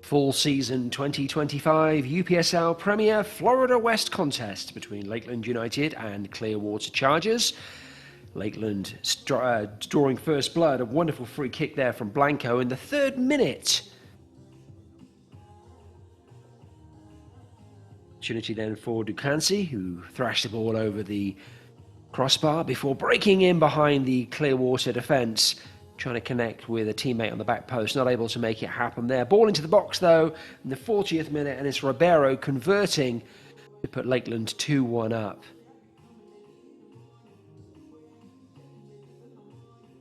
full season 2025 UPSL Premier Florida West contest between Lakeland United and Clearwater Chargers. Lakeland drawing first blood, a wonderful free kick there from Blanco in the 3rd minute. Opportunity then for Ducansi, who thrashed the ball over the crossbar before breaking in behind the Clearwater defence, trying to connect with a teammate on the back post, not able to make it happen there. Ball into the box though in the 40th minute, and it's Ribeiro converting to put Lakeland 2-1 up.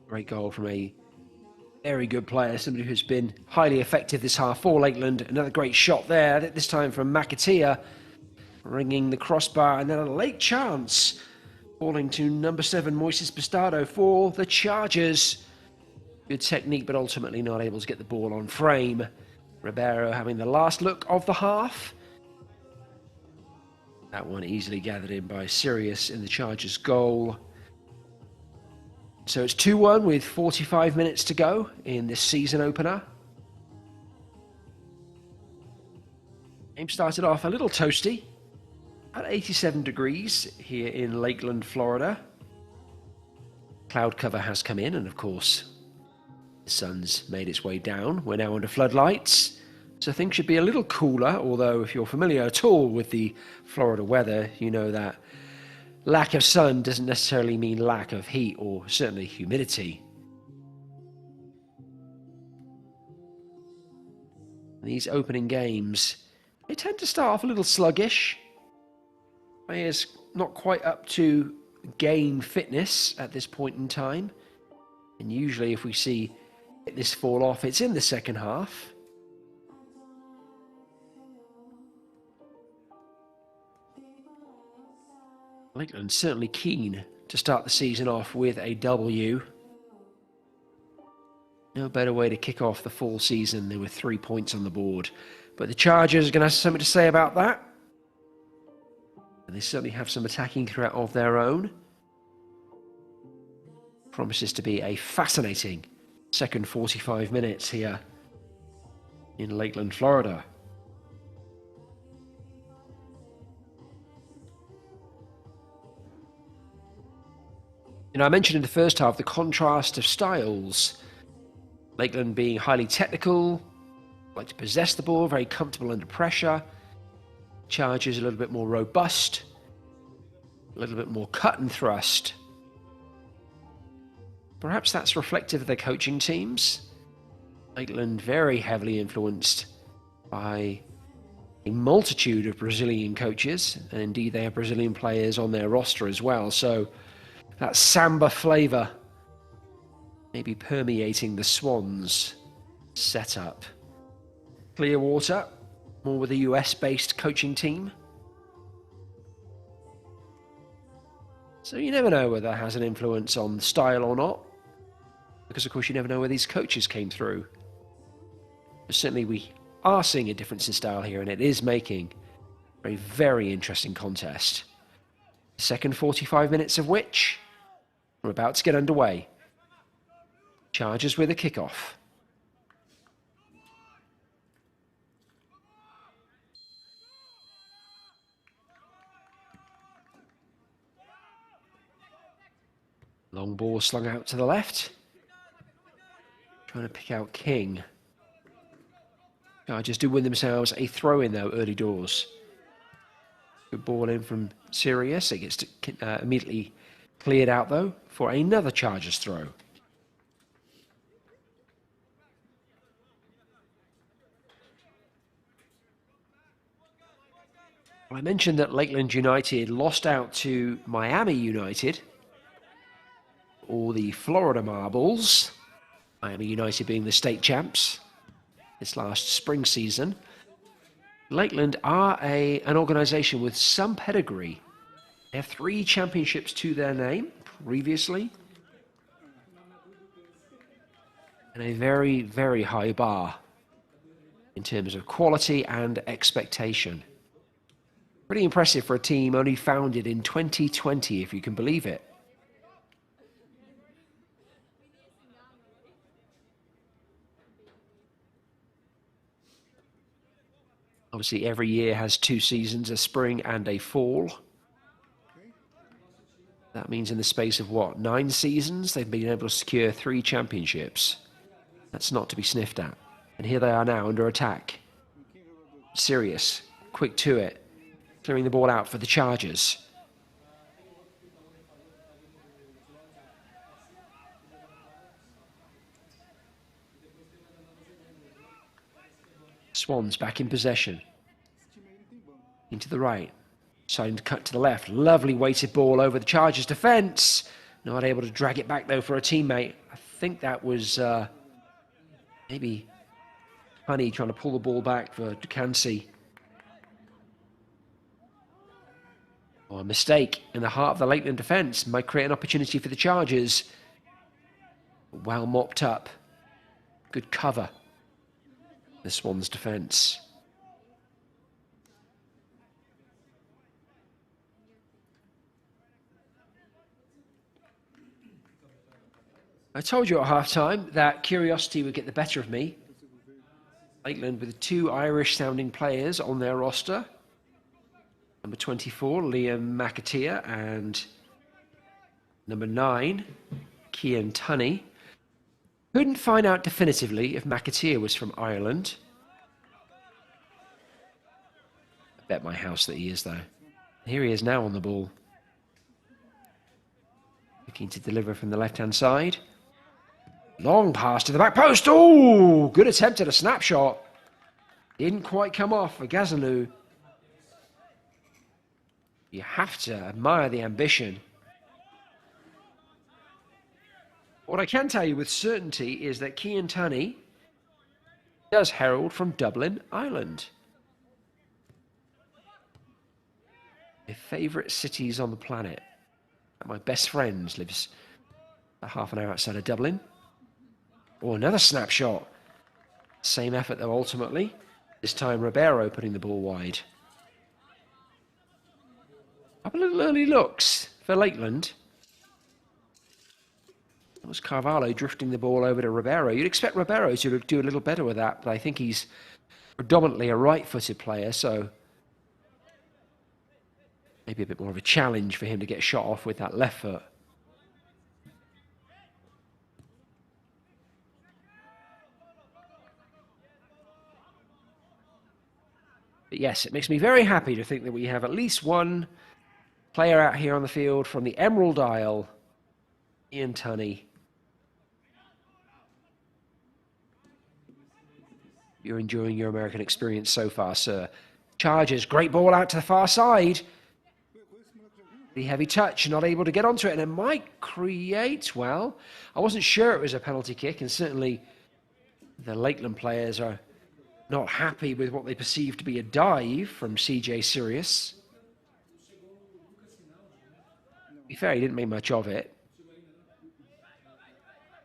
Great goal from a very good player, somebody who's been highly effective this half for Lakeland. Another great shot there, this time from McAteer, ringing the crossbar, and then a late chance falling to number 7 Moises Bastardo for the Chargers. Good technique, but ultimately not able to get the ball on frame. Ribeiro having the last look of the half. That one easily gathered in by Sirius in the Chargers' goal. So it's 2-1 with 45 minutes to go in this season opener. Game started off a little toasty at 87 degrees here in Lakeland, Florida. Cloud cover has come in, and of course the sun's made its way down. We're now under floodlights, so things should be a little cooler, although if you're familiar at all with the Florida weather, you know that lack of sun doesn't necessarily mean lack of heat or certainly humidity. These opening games, they tend to start off a little sluggish. Players not quite up to game fitness at this point in time. And usually if we see this fall off, it's in the second half. Lakeland certainly keen to start the season off with a W. No better way to kick off the full season than with 3 points on the board. But the Chargers are going to have something to say about that. And they certainly have some attacking threat of their own. Promises to be a fascinating second 45 minutes here in Lakeland, Florida. You know, I mentioned in the first half the contrast of styles. Lakeland being highly technical, like to possess the ball, very comfortable under pressure. Chargers a little bit more robust, a little bit more cut and thrust. Perhaps that's reflective of their coaching teams. Lakeland very heavily influenced by a multitude of Brazilian coaches, and indeed they have Brazilian players on their roster as well, so that samba flavour maybe permeating the Swans setup. Clearwater, more with a US-based coaching team. So you never know whether that has an influence on style or not, because of course you never know where these coaches came through. But certainly we are seeing a difference in style here, and it is making a very interesting contest. The second 45 minutes of which we're about to get underway. Chargers with a kickoff. Long ball slung out to the left. Trying to pick out King. Chargers do win themselves a throw-in though early doors. Good ball in from Sirius. It gets immediately cleared out though for another Chargers throw. I mentioned that Lakeland United lost out to Miami United, or the Florida Marbles. Miami United being the state champs this last spring season. Lakeland are an organisation with some pedigree. They have 3 championships to their name previously, and a very, very high bar in terms of quality and expectation. Pretty impressive for a team only founded in 2020, if you can believe it. Obviously, every year has 2 seasons, a spring and a fall. That means in the space of, what, 9 seasons, they've been able to secure 3 championships. That's not to be sniffed at. And here they are now under attack. Sirius, quick to it, clearing the ball out for the Chargers. Swans back in possession. Into the right. Deciding to cut to the left. Lovely weighted ball over the Chargers' defence. Not able to drag it back, though, for a teammate. I think that was maybe Honey trying to pull the ball back for Ducansey. Oh, a mistake in the heart of the Lakeland defence might create an opportunity for the Chargers. Well mopped up. Good cover. The Swans' defence. I told you at half-time that curiosity would get the better of me. Lakeland with 2 Irish-sounding players on their roster. Number 24, Liam McAteer, and number 9, Cian Tunney. Couldn't find out definitively if McAteer was from Ireland. I bet my house that he is, though. Here he is now on the ball. Looking to deliver from the left-hand side. Long pass to the back post. Oh, good attempt at a snapshot. Didn't quite come off for Gazanu. You have to admire the ambition. What I can tell you with certainty is that Cian Tunney does herald from Dublin, Ireland. My favourite cities on the planet. My best friend lives a half an hour outside of Dublin. Oh, another snapshot. Same effort, though, ultimately. This time, Ribeiro putting the ball wide. Up a little early looks for Lakeland. That was Carvalho drifting the ball over to Ribeiro. You'd expect Ribeiro to do a little better with that, but I think he's predominantly a right-footed player, so maybe a bit more of a challenge for him to get a shot off with that left foot. But yes, it makes me very happy to think that we have at least one player out here on the field from the Emerald Isle, Cian Tunney. You're enjoying your American experience so far, sir. Chargers, great ball out to the far side. The heavy touch, not able to get onto it, and it might create, well, I wasn't sure it was a penalty kick, and certainly the Lakeland players are not happy with what they perceive to be a dive from CJ Sirius. To be fair, he didn't make much of it.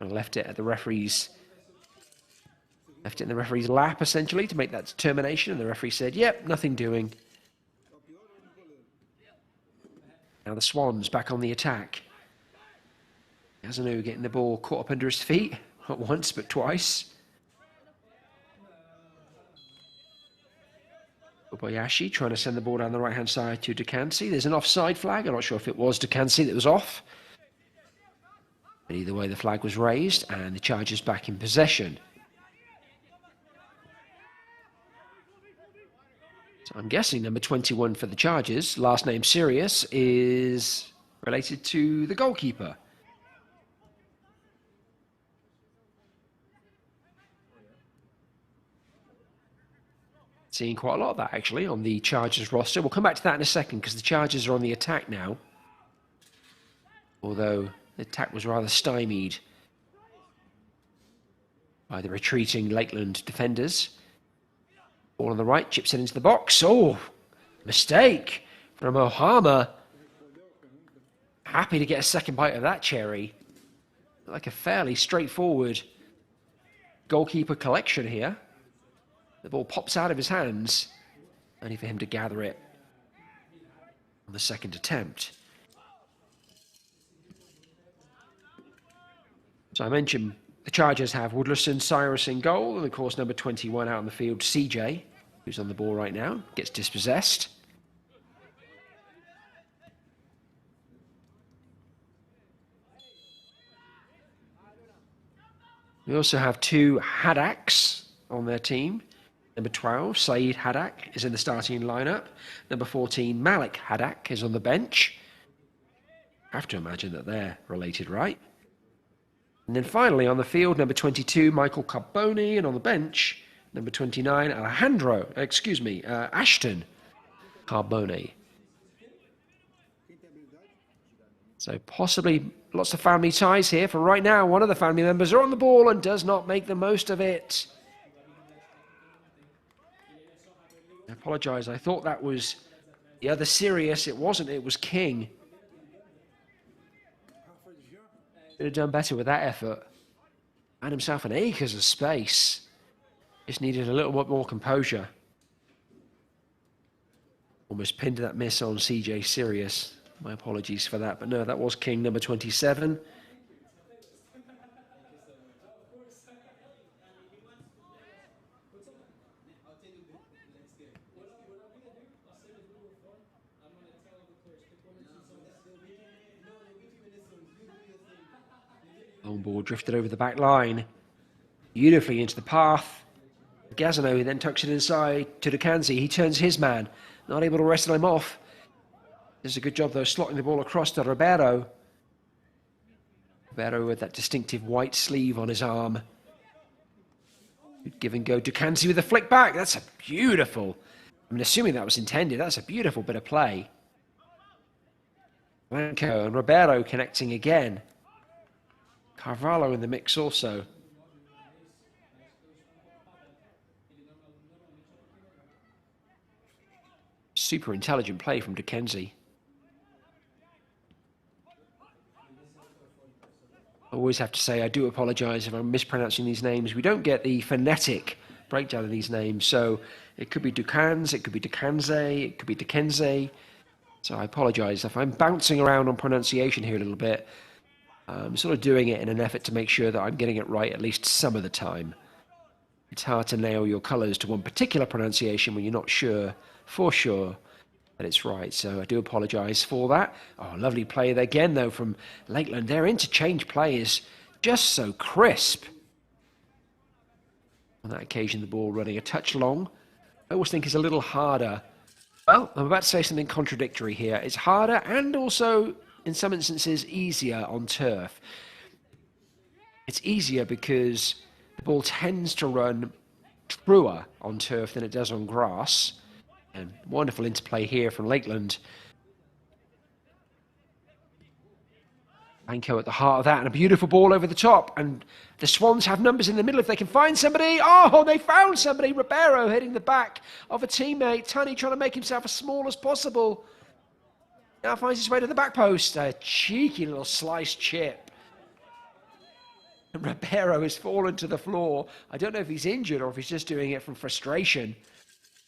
And left it at the referee's, left it in the referee's lap, essentially, to make that determination, and the referee said, yep, nothing doing. Now the Swans back on the attack. Gazanu getting the ball caught up under his feet, not once but twice. Obayashi trying to send the ball down the right-hand side to Ducansey. There's an offside flag. I'm not sure if it was Ducansey that was off. But either way, the flag was raised, and the Chargers back in possession. So I'm guessing number 21 for the Chargers, last name Sirius, is related to the goalkeeper. Seeing quite a lot of that, actually, on the Chargers roster. We'll come back to that in a second, because the Chargers are on the attack now. Although the attack was rather stymied by the retreating Lakeland defenders. Ball on the right, chips it into the box. Oh, mistake from Ohama. Happy to get a second bite of that cherry. Like a fairly straightforward goalkeeper collection here. The ball pops out of his hands, only for him to gather it on the second attempt. So I mentioned the Chargers have Woodlerson, Cyrus in goal, and of course number 21 out on the field, CJ. who's on the ball right now, gets dispossessed. We also have two Haddacks on their team. Number 12, Saeed Haddak, is in the starting lineup. Number 14, Malik Haddak, is on the bench. I have to imagine that they're related, right? And then finally on the field, number 22, Michael Carboni, and on the bench, number 29, Ashton Carboni. So possibly lots of family ties here. For right now, one of the family members are on the ball and does not make the most of it. I apologise, I thought that was the other Sirius. It wasn't, it was King. Could have done better with that effort. Had himself an acres of space. Just needed a little bit more composure. Almost pinned that miss on CJ Sirius. My apologies for that, but no, that was King, number 27. Long ball drifted over the back line, beautifully into the path. Gazano then tucks it inside to Dukanzi. He turns his man, not able to wrestle him off. Does a good job, though, slotting the ball across to Ribeiro. Ribeiro with that distinctive white sleeve on his arm. Good give and go. Dukanzi with a flick back. That's a beautiful, I mean, assuming that was intended, that's a beautiful bit of play. Blanco and Ribeiro connecting again. Carvalho in the mix also. Super intelligent play from Dukanzi. I always have to say, I do apologise if I'm mispronouncing these names. We don't get the phonetic breakdown of these names, so it could be Dukanz, it could be Dukanze, it could be Dukenze. So I apologise if I'm bouncing around on pronunciation here a little bit. I'm sort of doing it in an effort to make sure that I'm getting it right at least some of the time. It's hard to nail your colours to one particular pronunciation when you're not sure, for sure, that it's right. So I do apologise for that. Oh, lovely play there again, though, from Lakeland. Their interchange play is just so crisp. On that occasion, the ball running a touch long. I always think is a little harder. Well, I'm about to say something contradictory here. It's harder and also, in some instances, easier on turf. It's easier because the ball tends to run truer on turf than it does on grass. And wonderful interplay here from Lakeland. Blanco at the heart of that, and a beautiful ball over the top. And the Swans have numbers in the middle if they can find somebody. Oh, they found somebody. Ribeiro hitting the back of a teammate. Tunney trying to make himself as small as possible. Now finds his way to the back post. A cheeky little sliced chip. And Ribeiro has fallen to the floor. I don't know if he's injured or if he's just doing it from frustration.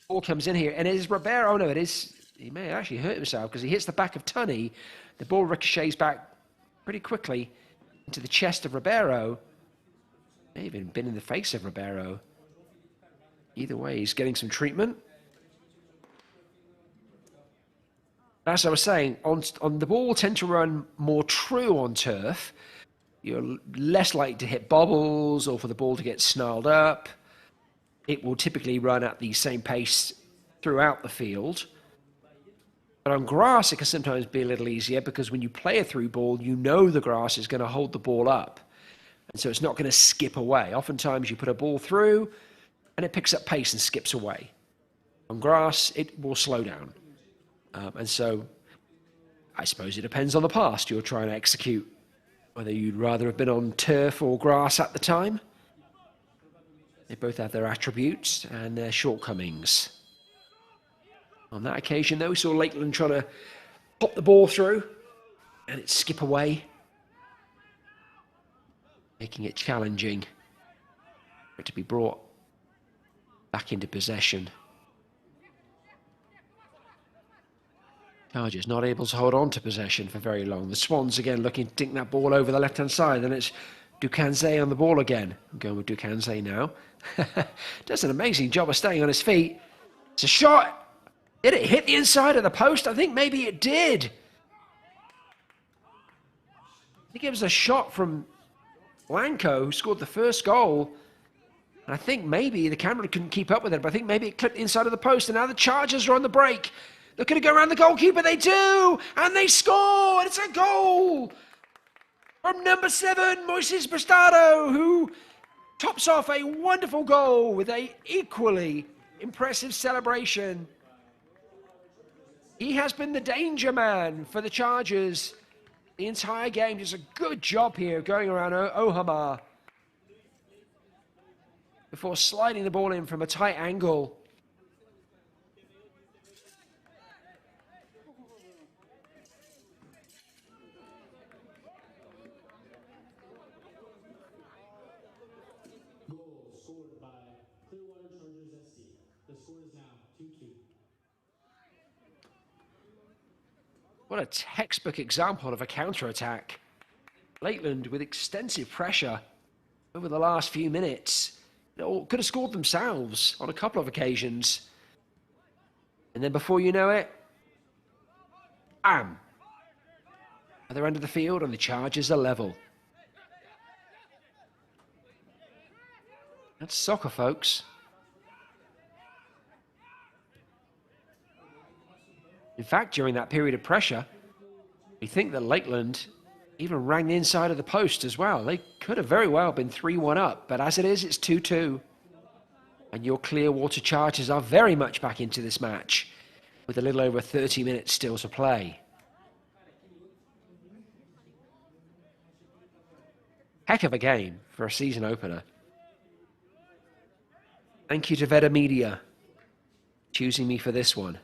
Ball comes in here, and it is Ribeiro. Oh, no, it is. He may actually hurt himself because he hits the back of Tunney. The ball ricochets back pretty quickly into the chest of Ribeiro. May have even been in the face of Ribeiro. Either way, he's getting some treatment. As I was saying, on the ball tend to run more true on turf. You're less likely to hit bobbles or for the ball to get snarled up. It will typically run at the same pace throughout the field. But on grass, it can sometimes be a little easier because when you play a through ball, you know the grass is going to hold the ball up. And so it's not going to skip away. Oftentimes you put a ball through and it picks up pace and skips away. On grass, it will slow down. And so I suppose it depends on the pass you're trying to execute, whether you'd rather have been on turf or grass at the time. They both have their attributes and their shortcomings. On that occasion, though, we saw Lakeland trying to pop the ball through and it skip away, making it challenging for it to be brought back into possession. Chargers not able to hold on to possession for very long. The Swans again looking to dink that ball over the left-hand side. Then it's Dukanze on the ball again. I'm going with Dukanze now. Does an amazing job of staying on his feet. It's a shot. Did it hit the inside of the post? I think maybe it did. I think it was a shot from Blanco, who scored the first goal. And I think maybe the camera couldn't keep up with it, but I think maybe it clipped the inside of the post, and now the Chargers are on the break. They're going to go around the goalkeeper. They do, and they score, and it's a goal from number 7, Moises Bastado, who tops off a wonderful goal with a equally impressive celebration. He has been the danger man for the Chargers the entire game. Does a good job here going around Ohamar before sliding the ball in from a tight angle. Goal scored by Clearwater Chargers SC. The score is now 2-2. What a textbook example of a counter-attack. Lakeland with extensive pressure over the last few minutes. Could have scored themselves on a couple of occasions. And then before you know it, bam! Other end of the field, and the Chargers are level. That's soccer, folks. In fact, during that period of pressure, we think that Lakeland even rang the inside of the post as well. They could have very well been 3-1 up, but as it is, it's 2-2. And your Clearwater Chargers are very much back into this match with a little over 30 minutes still to play. Heck of a game for a season opener. Thank you to Veda Media choosing me for this one.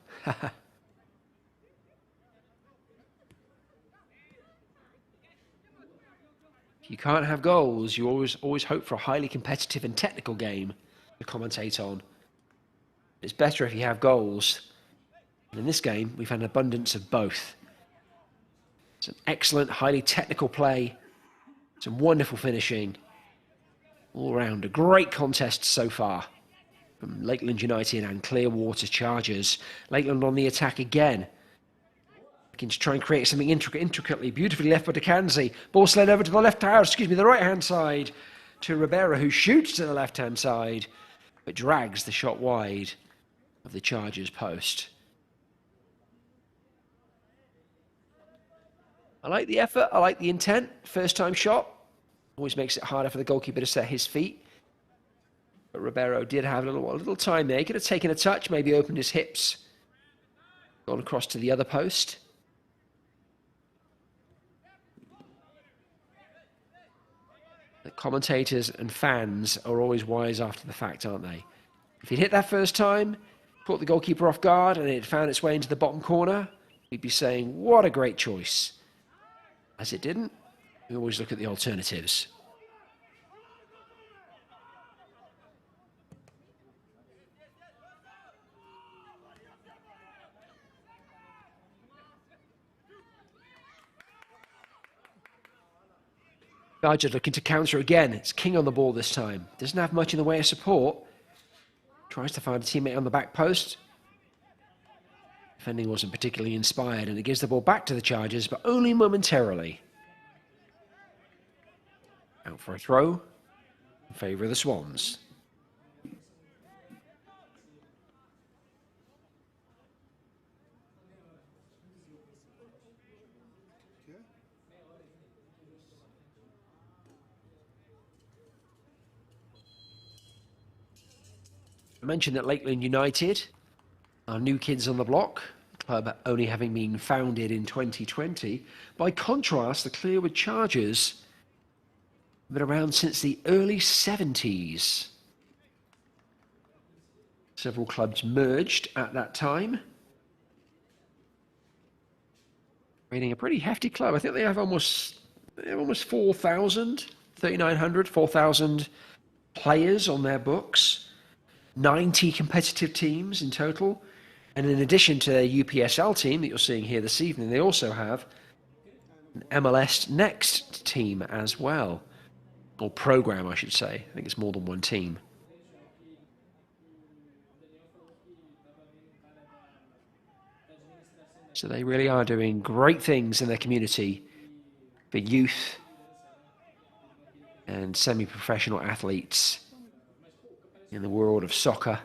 You can't have goals. You always hope for a highly competitive and technical game to commentate on. It's better if you have goals. And in this game, we've had an abundance of both. Some excellent, highly technical play, some wonderful finishing. All around, a great contest so far from Lakeland United and Clearwater Chargers. Lakeland on the attack again. To try and create something intricately, beautifully left by DeCanzi. Ball slid over to the right-hand side to Rivera, who shoots to the left-hand side, but drags the shot wide of the Chargers post. I like the effort, I like the intent. First-time shot always makes it harder for the goalkeeper to set his feet. But Ribeiro did have a little time there. He could have taken a touch, maybe opened his hips, gone across to the other post. The commentators and fans are always wise after the fact, aren't they? If he'd hit that first time, caught the goalkeeper off guard, and it found its way into the bottom corner, we'd be saying, what a great choice. As it didn't, we always look at the alternatives. Chargers looking to counter again. It's King on the ball this time. Doesn't have much in the way of support. Tries to find a teammate on the back post. Defending wasn't particularly inspired, and it gives the ball back to the Chargers, but only momentarily. Out for a throw in favour of the Swans. I mentioned that Lakeland United are new kids on the block, the club only having been founded in 2020. By contrast, the Clearwood Chargers have been around since the early 70s. Several clubs merged at that time, creating a pretty hefty club. I think they have almost 4,000, 3,900, 4,000 players on their books. 90 competitive teams in total, and in addition to their UPSL team that you're seeing here this evening, they also have an MLS Next team as well, or program I should say. I think it's more than one team. So they really are doing great things in their community for youth and semi-professional athletes in the world of soccer.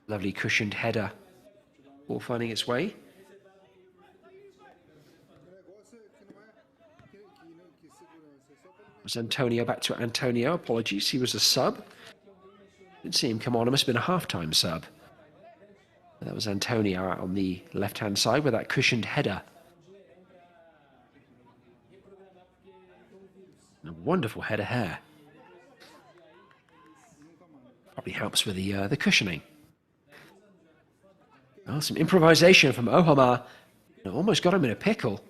Lovely cushioned header, ball finding its way. Was Antonio back to Antonio? Apologies, he was a sub. Didn't see him come on. It must have been a half-time sub. That was Antonio out on the left-hand side with that cushioned header. And a wonderful head of hair. Probably helps with the cushioning. Oh, some improvisation from Ohamar. Almost got him in a pickle.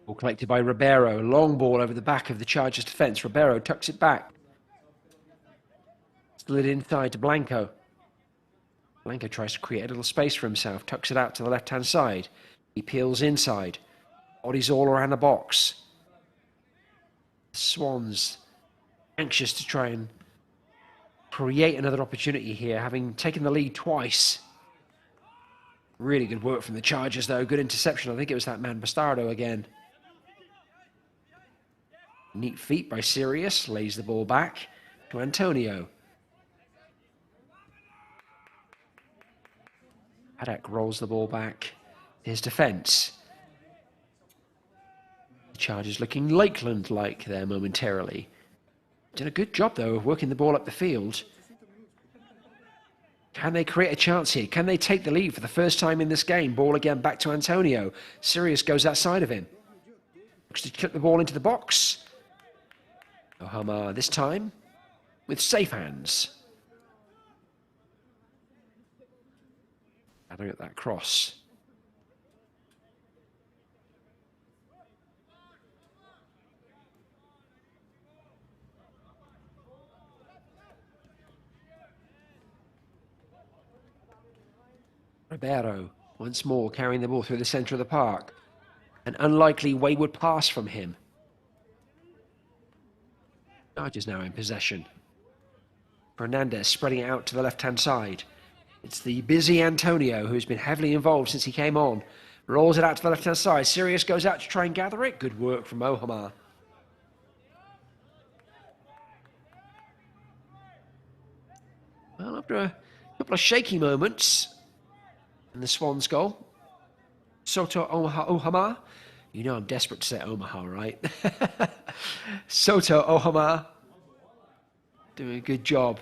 Ball collected by Ribeiro. Long ball over the back of the Chargers defense. Ribeiro tucks it back. Slid inside to Blanco. Blanco tries to create a little space for himself. Tucks it out to the left-hand side. He peels inside. Bodies all around the box. Swans anxious to try and create another opportunity here, having taken the lead twice. Really good work from the Chargers, though. Good interception. I think it was that man Bastardo again. Neat feet by Sirius. Lays the ball back to Antonio. Haddock rolls the ball back. His defense. The Chargers looking Lakeland-like there momentarily. Did a good job, though, of working the ball up the field. Can they create a chance here? Can they take the lead for the first time in this game? Ball again back to Antonio. Sirius goes outside of him. Looks to clip the ball into the box. Ohamar this time with safe hands. Having at that cross. Ribeiro once more carrying the ball through the centre of the park. An unlikely wayward pass from him. Chargers now in possession. Fernandez spreading it out to the left-hand side. It's the busy Antonio who's been heavily involved since he came on. Rolls it out to the left-hand side. Sirius goes out to try and gather it. Good work from Ohamar. Well, after a couple of shaky moments in the Swans goal, Soto Ohamar. You know I'm desperate to say Omaha, right? Soto Ohamar doing a good job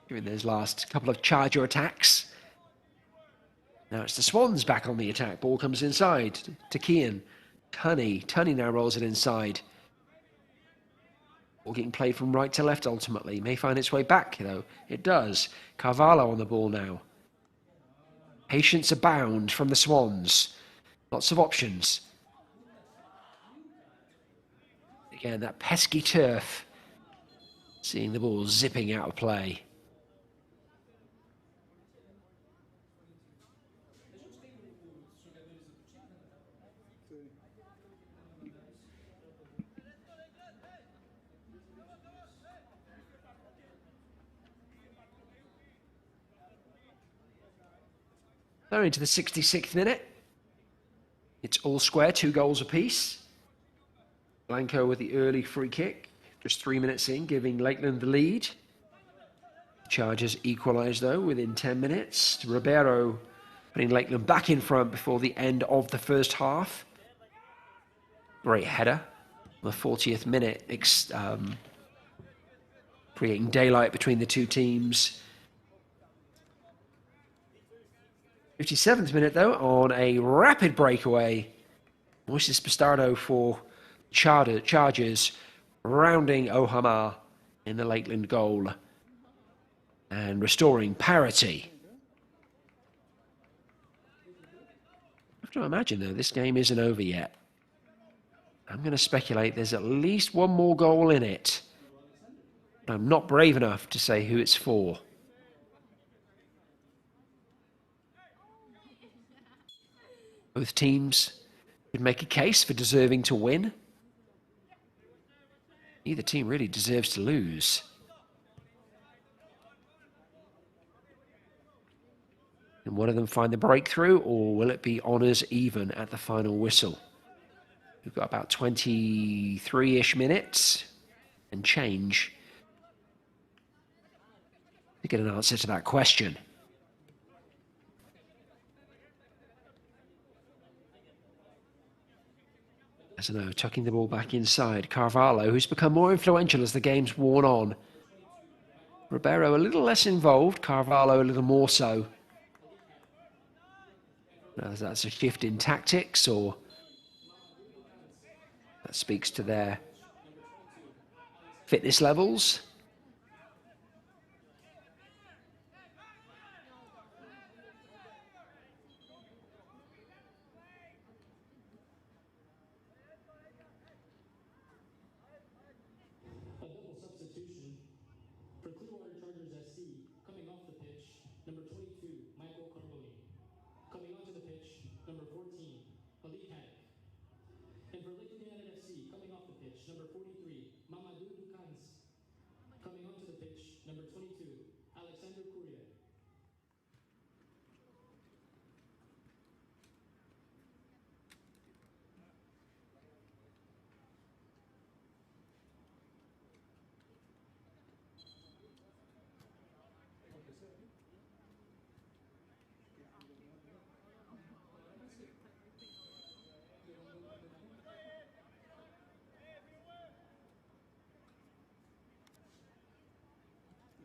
during those last couple of Charger attacks. Now it's the Swans back on the attack. Ball comes inside to Kean. Tunney now rolls it inside. Ball getting played from right to left ultimately. May find its way back, though. It does. Carvalho on the ball now. Patience abound from the Swans. Lots of options. Again, that pesky turf. Seeing the ball zipping out of play. So into the 66th minute. It's all square, 2 goals apiece. Blanco with the early free kick, just 3 minutes in, giving Lakeland the lead. Chargers equalise, though, within 10 minutes. Ribeiro putting Lakeland back in front before the end of the first half. Great header. The 40th minute, creating daylight between the two teams. 57th minute, though, on a rapid breakaway. Moises Bastardo for Chargers, rounding Ohamar in the Lakeland goal and restoring parity. I have to imagine, though, this game isn't over yet. I'm going to speculate there's at least one more goal in it. But I'm not brave enough to say who it's for. Both teams could make a case for deserving to win. Neither team really deserves to lose. Can one of them find the breakthrough, or will it be honours even at the final whistle? We've got about 23-ish minutes and change to get an answer to that question. As I know, tucking the ball back inside. Carvalho, who's become more influential as the game's worn on. Ribeiro a little less involved, Carvalho a little more so. Now, that's a shift in tactics, or that speaks to their fitness levels. A double substitution for Clearwater Chargers SC. Coming off the pitch, number 22, Michael Carvalho. Coming onto the pitch, number 14, Ali Haddock. And for Lakeland United FC, coming off the pitch, number 43, Mamadou Dukans. Coming onto the pitch, number 22, Alexander Courier.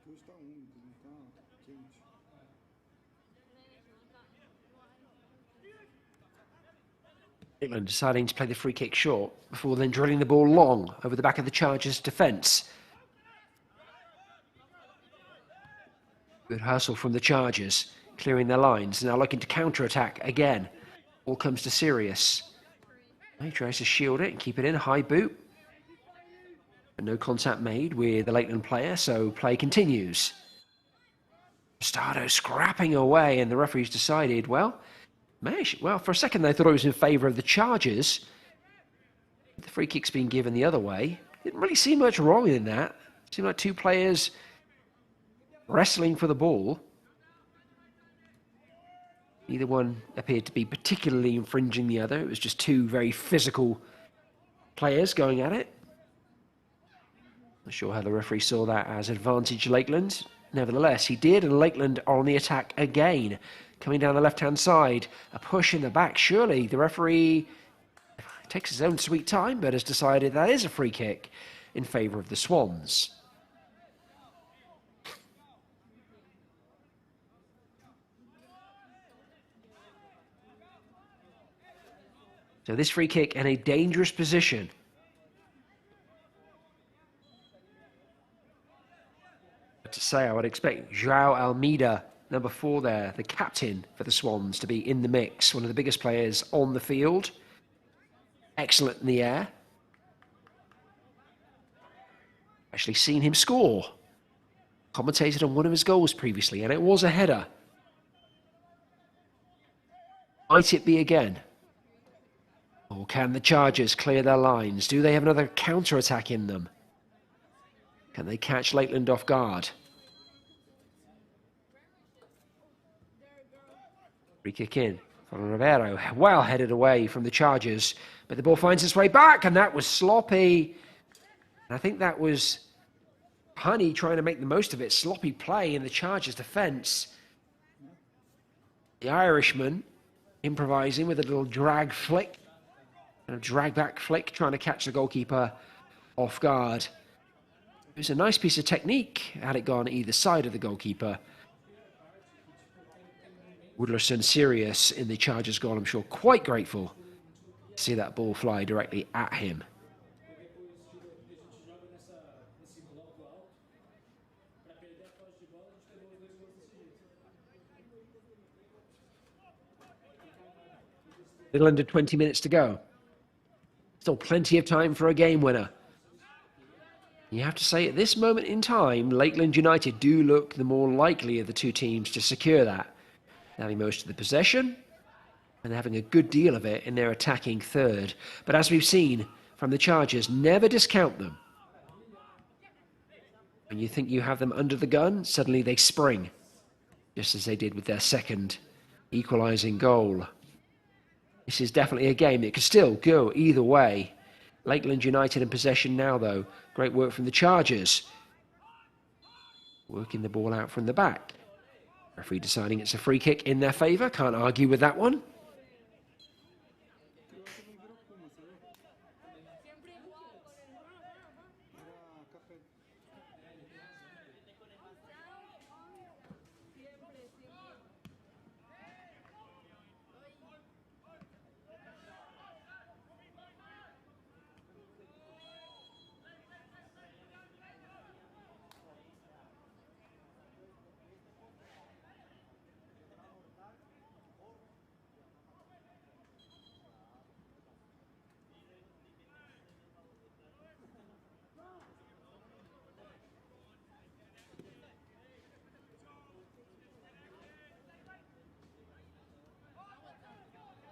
Hoje está úmido, não está quente. Lakeland deciding to play the free kick short before then drilling the ball long over the back of the Chargers' defence. Good hustle from the Chargers, clearing their lines, now looking to counter-attack again. All comes to Sirius. He tries to shield it and keep it in, high boot. But no contact made with the Lakeland player, so play continues. Stado scrapping away, and the referees decided, well, for a second they thought it was in favour of the Chargers. The free kick's been given the other way. Didn't really see much wrong in that. Seemed like two players wrestling for the ball. Neither one appeared to be particularly infringing the other. It was just two very physical players going at it. Not sure how the referee saw that as advantage Lakeland. Nevertheless, he did, and Lakeland are on the attack again. Coming down the left-hand side, a push in the back. Surely the referee takes his own sweet time, but has decided that is a free kick in favour of the Swans. So this free kick in a dangerous position. To say, I would expect João Almeida, number 4 there, the captain for the Swans, to be in the mix. One of the biggest players on the field. Excellent in the air. Actually seen him score. Commentated on one of his goals previously, and it was a header. Might it be again? Or can the Chargers clear their lines? Do they have another counter-attack in them? Can they catch Lakeland off guard? Free kick in from Ribeiro. Well headed away from the Chargers, but the ball finds its way back, and that was sloppy. And I think that was Honey trying to make the most of it. Sloppy play in the Chargers' defence. The Irishman improvising with a little drag flick. And a drag back flick, trying to catch the goalkeeper off guard. It was a nice piece of technique had it gone either side of the goalkeeper. Woodlerson Sirius in the Chargers goal, I'm sure quite grateful to see that ball fly directly at him. Little under 20 minutes to go. Still plenty of time for a game winner. You have to say, at this moment in time, Lakeland United do look the more likely of the two teams to secure that. Having most of the possession and having a good deal of it in their attacking third. But as we've seen from the Chargers, never discount them. When you think you have them under the gun, suddenly they spring, just as they did with their second equalising goal. This is definitely a game that could still go either way. Lakeland United in possession now, though. Great work from the Chargers. Working the ball out from the back. Referee deciding it's a free kick in their favour. Can't argue with that one.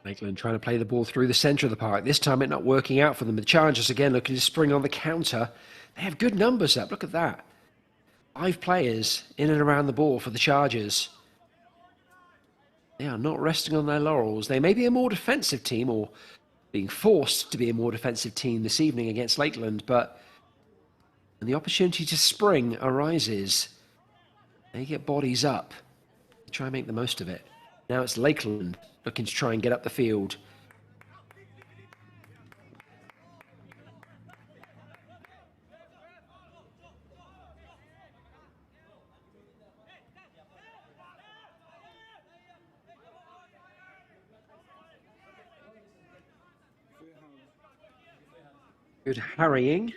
Lakeland trying to play the ball through the centre of the park. This time it not working out for them. The Chargers again looking to spring on the counter. They have good numbers up. Look at that. 5 players in and around the ball for the Chargers. They are not resting on their laurels. They may be a more defensive team, or being forced to be a more defensive team this evening against Lakeland, but when the opportunity to spring arises, they get bodies up. Try and make the most of it. Now it's Lakeland looking to try and get up the field. Good harrying.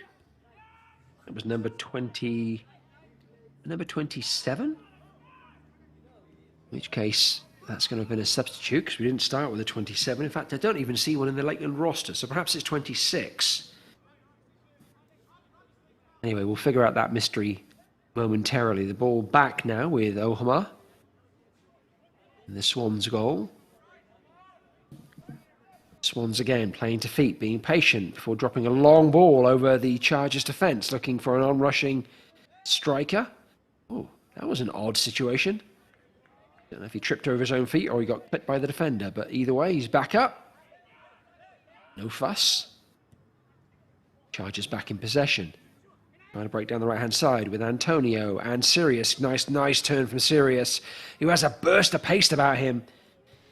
That was number 20, number 27? In which case, that's going to have been a substitute because we didn't start with a 27. In fact, I don't even see one in the Lakeland roster, so perhaps it's 26. Anyway, we'll figure out that mystery momentarily. The ball back now with Ohama. And the Swans goal. Swans again playing to feet, being patient before dropping a long ball over the Chargers defence, looking for an on-rushing striker. Oh, that was an odd situation. Don't know if he tripped over his own feet or he got clipped by the defender, but either way, he's back up. No fuss. Chargers back in possession. Trying to break down the right-hand side with Antonio and Sirius. Nice turn from Sirius, who has a burst of pace about him.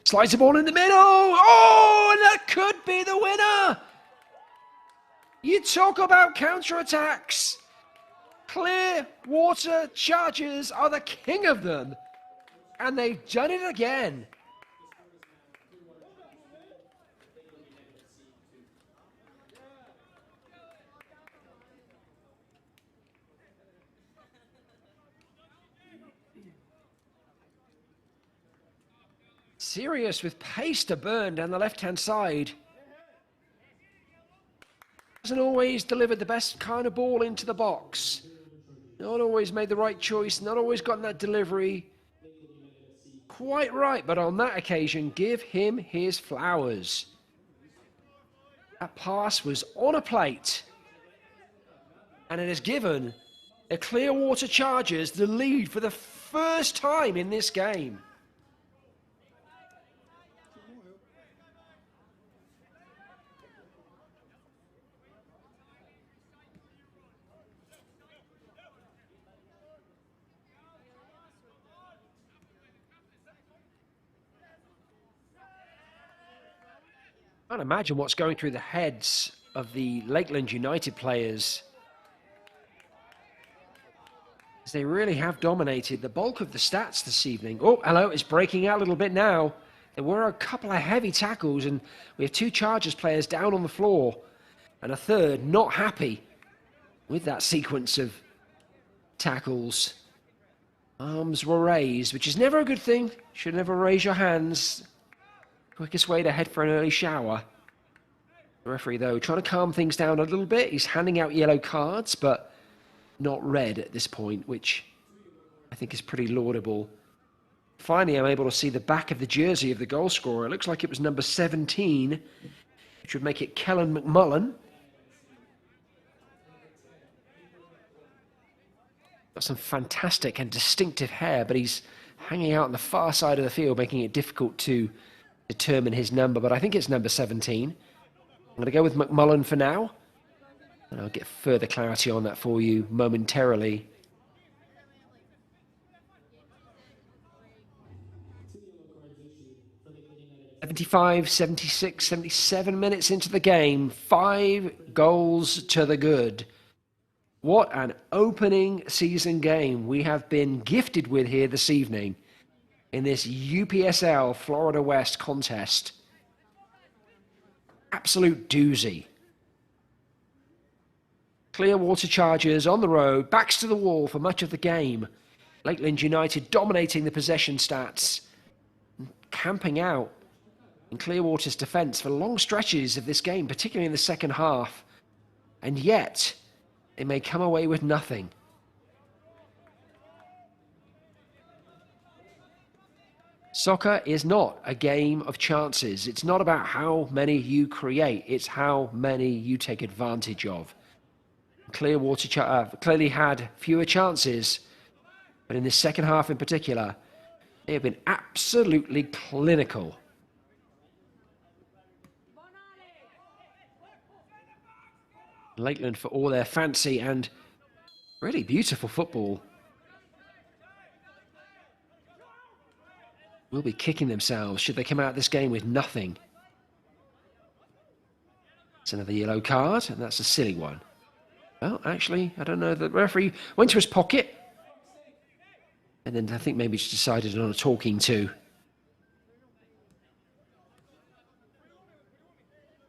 Slides the ball in the middle. Oh, and that could be the winner. You talk about counter-attacks. Clearwater Chargers are the king of them. And they've done it again. Sirius with pace to burn down the left-hand side. Hasn't always delivered the best kind of ball into the box. Not always made the right choice, not always gotten that delivery quite right, but on that occasion, give him his flowers. That pass was on a plate, and it has given the Clearwater Chargers the lead for the first time in this game. I can't imagine what's going through the heads of the Lakeland United players, as they really have dominated the bulk of the stats this evening. Oh, hello, it's breaking out a little bit now. There were a couple of heavy tackles, and we have 2 Chargers players down on the floor, and a third not happy with that sequence of tackles. Arms were raised, which is never a good thing. Should never raise your hands. Quickest way to head for an early shower. The referee, though, trying to calm things down a little bit. He's handing out yellow cards, but not red at this point, which I think is pretty laudable. Finally, I'm able to see the back of the jersey of the goal scorer. It looks like it was number 17, which would make it Kellen McMullen. Got some fantastic and distinctive hair, but he's hanging out on the far side of the field, making it difficult to determine his number, but I think it's number 17. I'm going to go with McMullen for now, and I'll get further clarity on that for you momentarily. 75, 76, 77 minutes into the game, 5 goals to the good. What an opening season game we have been gifted with here this evening in this UPSL Florida West contest. Absolute doozy. Clearwater Chargers on the road, backs to the wall for much of the game. Lakeland United dominating the possession stats, camping out in Clearwater's defence for long stretches of this game, particularly in the second half. And yet, they may come away with nothing. Soccer is not a game of chances. It's not about how many you create. It's how many you take advantage of. Clearwater clearly had fewer chances, but in the second half in particular, they have been absolutely clinical. Lakeland, for all their fancy and really beautiful football, will be kicking themselves should they come out of this game with nothing. It's another yellow card, and that's a silly one. Well, actually, I don't know. The referee went to his pocket, and then I think maybe just decided on a talking to.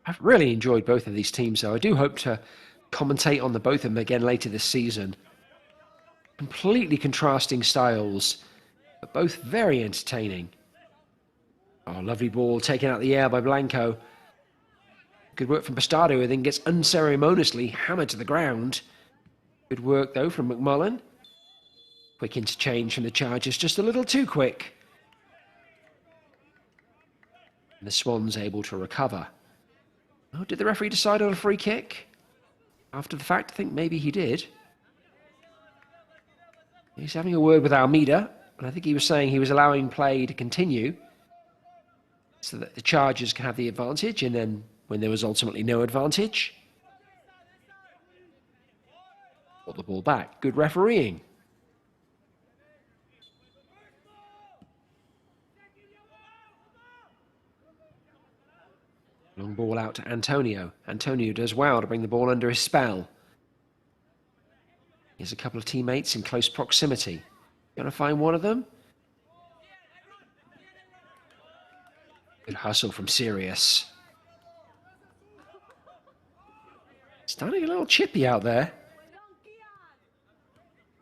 I've really enjoyed both of these teams, though. I do hope to commentate on the both of them again later this season. Completely contrasting styles, but both very entertaining. Oh, lovely ball taken out the air by Blanco. Good work from Bastardo, who then gets unceremoniously hammered to the ground. Good work, though, from McMullen. Quick interchange from the Chargers, just a little too quick. And the Swans able to recover. Oh, did the referee decide on a free kick? After the fact, I think maybe he did. He's having a word with Almeida, and I think he was saying he was allowing play to continue so that the Chargers can have the advantage, and then when there was ultimately no advantage, got the ball back. Good refereeing. Long ball out to Antonio. Antonio does well to bring the ball under his spell. He has a couple of teammates in close proximity. Going to find one of them? Good hustle from Sirius. Starting a little chippy out there.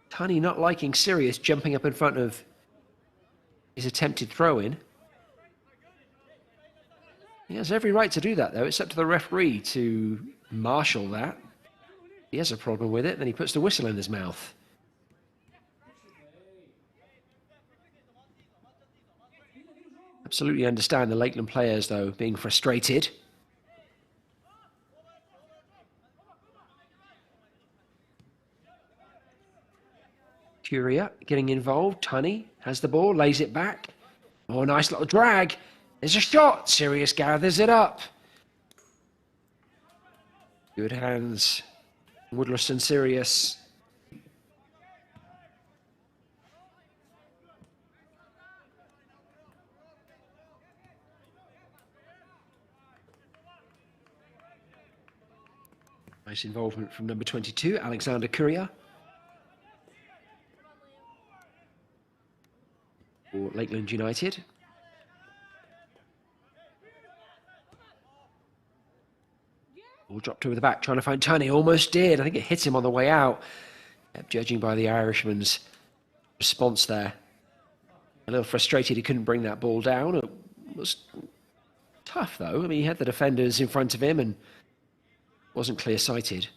Tani not liking Sirius jumping up in front of his attempted throw-in. He has every right to do that, though. It's up to the referee to marshal that. He has a problem with it, then he puts the whistle in his mouth. Absolutely understand the Lakeland players, though, being frustrated. Curia getting involved. Tunney has the ball, lays it back. Oh, nice little drag. There's a shot. Sirius gathers it up. Good hands. Woodless and Sirius. Nice involvement from number 22, Alexander Curia. For Lakeland United. Ball dropped over the back, trying to find Tony. Almost did. I think it hit him on the way out. Judging by the Irishman's response there. A little frustrated he couldn't bring that ball down. It was tough, though. I mean, he had the defenders in front of him and wasn't clear-sighted.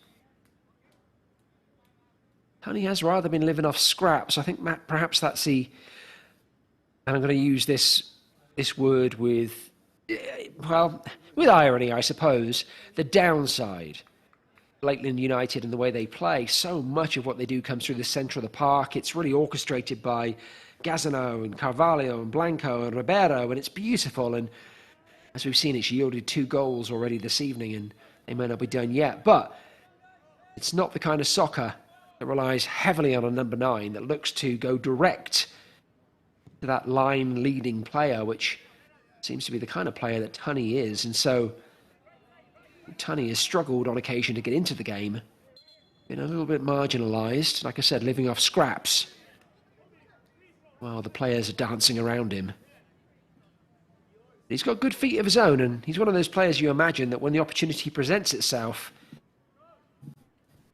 Tunney has rather been living off scraps. I think perhaps that's the, and I'm going to use this word with, well, with irony, I suppose, the downside. Lakeland United and the way they play, so much of what they do comes through the centre of the park. It's really orchestrated by Gazano and Carvalho and Blanco and Ribeiro, and it's beautiful. And as we've seen, it's yielded 2 goals already this evening, and they may not be done yet. But it's not the kind of soccer that relies heavily on a number 9 that looks to go direct to that line leading player, which seems to be the kind of player that Tunney is. And so Tunney has struggled on occasion to get into the game, been a little bit marginalised, like I said, living off scraps, while the players are dancing around him. He's got good feet of his own, and he's one of those players you imagine that when the opportunity presents itself,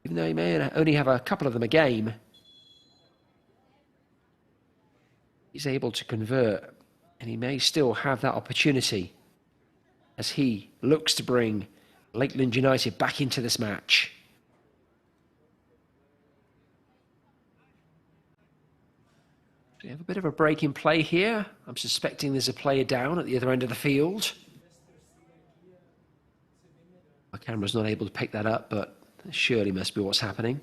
even though he may only have a couple of them a game, he's able to convert, and he may still have that opportunity as he looks to bring Lakeland United back into this match. We have a bit of a break in play here. I'm suspecting there's a player down at the other end of the field. My camera's not able to pick that up, but that surely must be what's happening.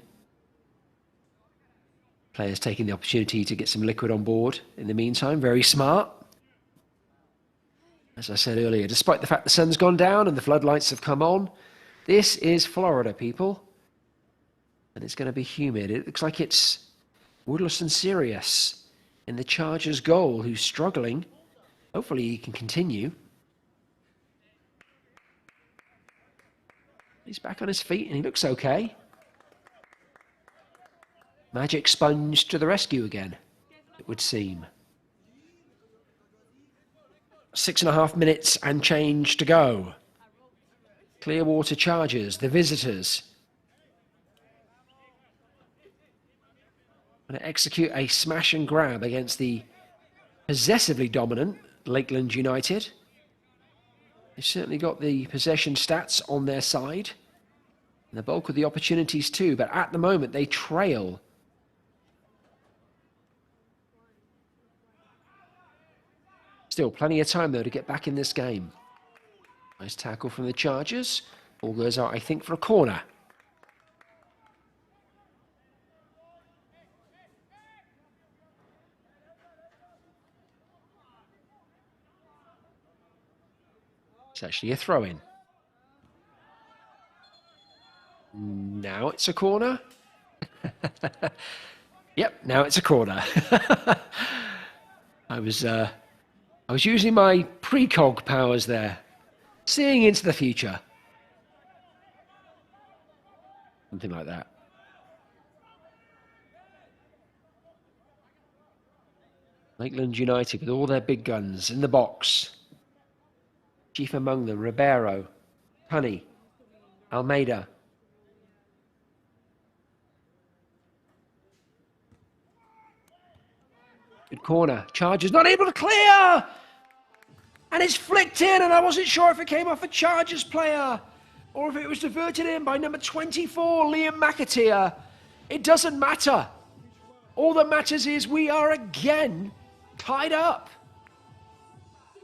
Players taking the opportunity to get some liquid on board in the meantime. Very smart. As I said earlier, despite the fact the sun's gone down and the floodlights have come on, this is Florida, people. And it's going to be humid. It looks like it's Woodless and Sirius in the Chargers' goal, who's struggling. Hopefully he can continue. He's back on his feet and he looks okay. Magic Sponge to the rescue again, it would seem. 6.5 minutes and change to go. Clearwater Chargers, the visitors, going to execute a smash and grab against the possessively dominant Lakeland United. They've certainly got the possession stats on their side, and the bulk of the opportunities too, but at the moment they trail. Still plenty of time, though, to get back in this game. Nice tackle from the Chargers. Ball goes out, I think, for a corner. It's actually a throw-in. Now it's a corner. Yep, now it's a corner. I was using my precog powers there, seeing into the future. Something like that. Lakeland United with all their big guns in the box. Chief among them, Ribeiro, Tunney, Almeida. Good corner. Chargers not able to clear! And it's flicked in, and I wasn't sure if it came off a Chargers player or if it was diverted in by number 24, Liam McAteer. It doesn't matter. All that matters is we are again tied up.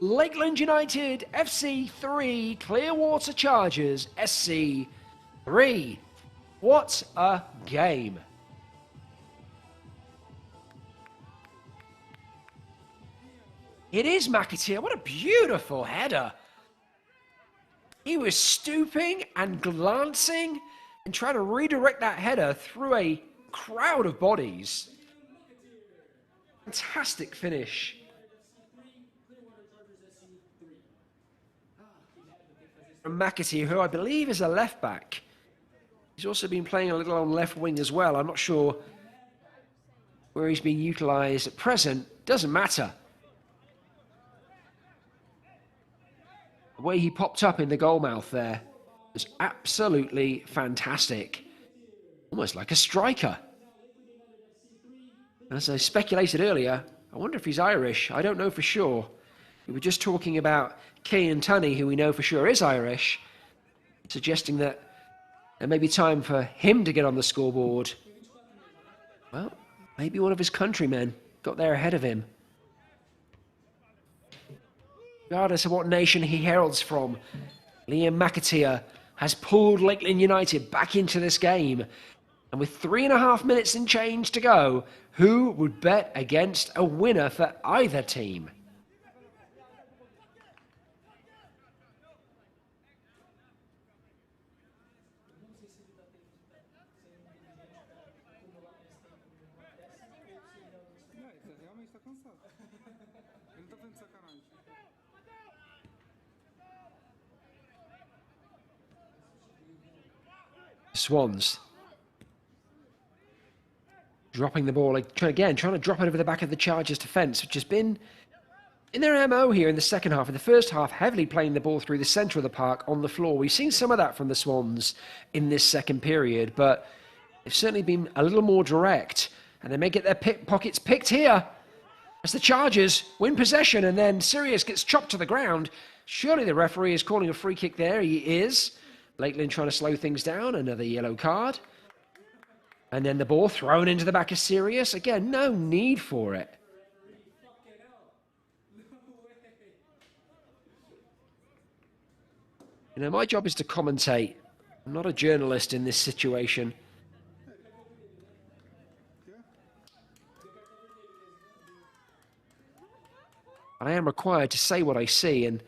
Lakeland United, FC 3, Clearwater Chargers, SC 3. What a game. It is McAteer. What a beautiful header. He was stooping and glancing and trying to redirect that header through a crowd of bodies. Fantastic finish. From McAteer, who I believe is a left back. He's also been playing a little on left wing as well. I'm not sure where he's being utilised at present. Doesn't matter. The way he popped up in the goal mouth there was absolutely fantastic. Almost like a striker. As I speculated earlier, I wonder if he's Irish. I don't know for sure. We were just talking about Cian Tunney, who we know for sure is Irish, suggesting that There may be time for him to get on the scoreboard. Well, maybe one of his countrymen got there ahead of him. Regardless of what nation he heralds from, Liam McAteer has pulled Lakeland United back into this game. And with 3.5 minutes and change to go, who would bet against a winner for either team? Ele realmente tá cansado. Ele não tá fazendo sacanagem. Swans dropping the ball, trying to drop it over the back of the Chargers defence, which has been in their MO here in the second half. In the first half, heavily playing the ball through the centre of the park on the floor. We've seen some of that from the Swans in this second period, but they've certainly been a little more direct, and they may get their pockets picked here as the Chargers win possession, and then Sirius gets chopped to the ground. Surely the referee is calling a free kick there. He is. Lakeland trying to slow things down. Another yellow card. And then the ball thrown into the back of Sirius. Again, no need for it. You know, my job is to commentate. I'm not a journalist in this situation. But I am required to say what I see, and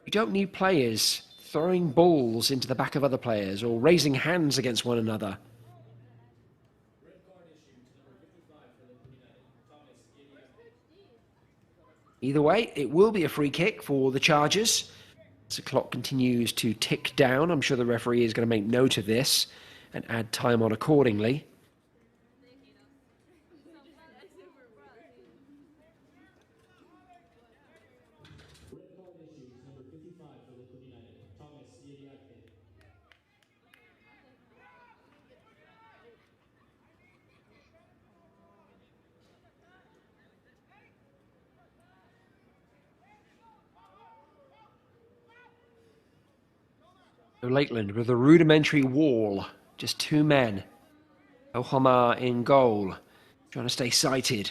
you don't need players throwing balls into the back of other players or raising hands against one another. Either way, it will be a free kick for the Chargers. As the clock continues to tick down, I'm sure the referee is going to make note of this and add time on accordingly. Lakeland with a rudimentary wall, just two men. Ohama in goal, trying to stay sighted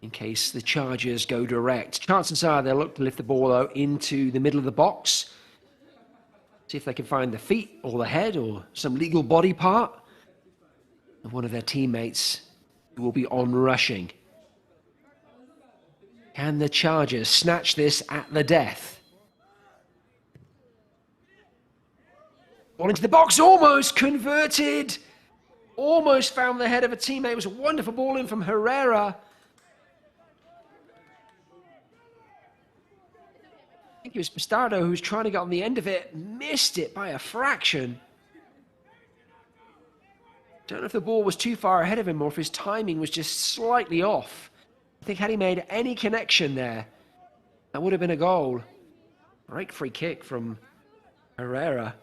in case the Chargers go direct. Chances are they'll look to lift the ball though into the middle of the box. See if they can find the feet or the head or some legal body part of one of their teammates who will be on rushing. Can the Chargers snatch this at the death? Ball into the box, almost converted. Almost found the head of a teammate. It was a wonderful ball in from Herrera. I think it was Bastardo who was trying to get on the end of it. Missed it by a fraction. Don't know if the ball was too far ahead of him or if his timing was just slightly off. I think had he made any connection there, that would have been a goal. Great free kick from Herrera.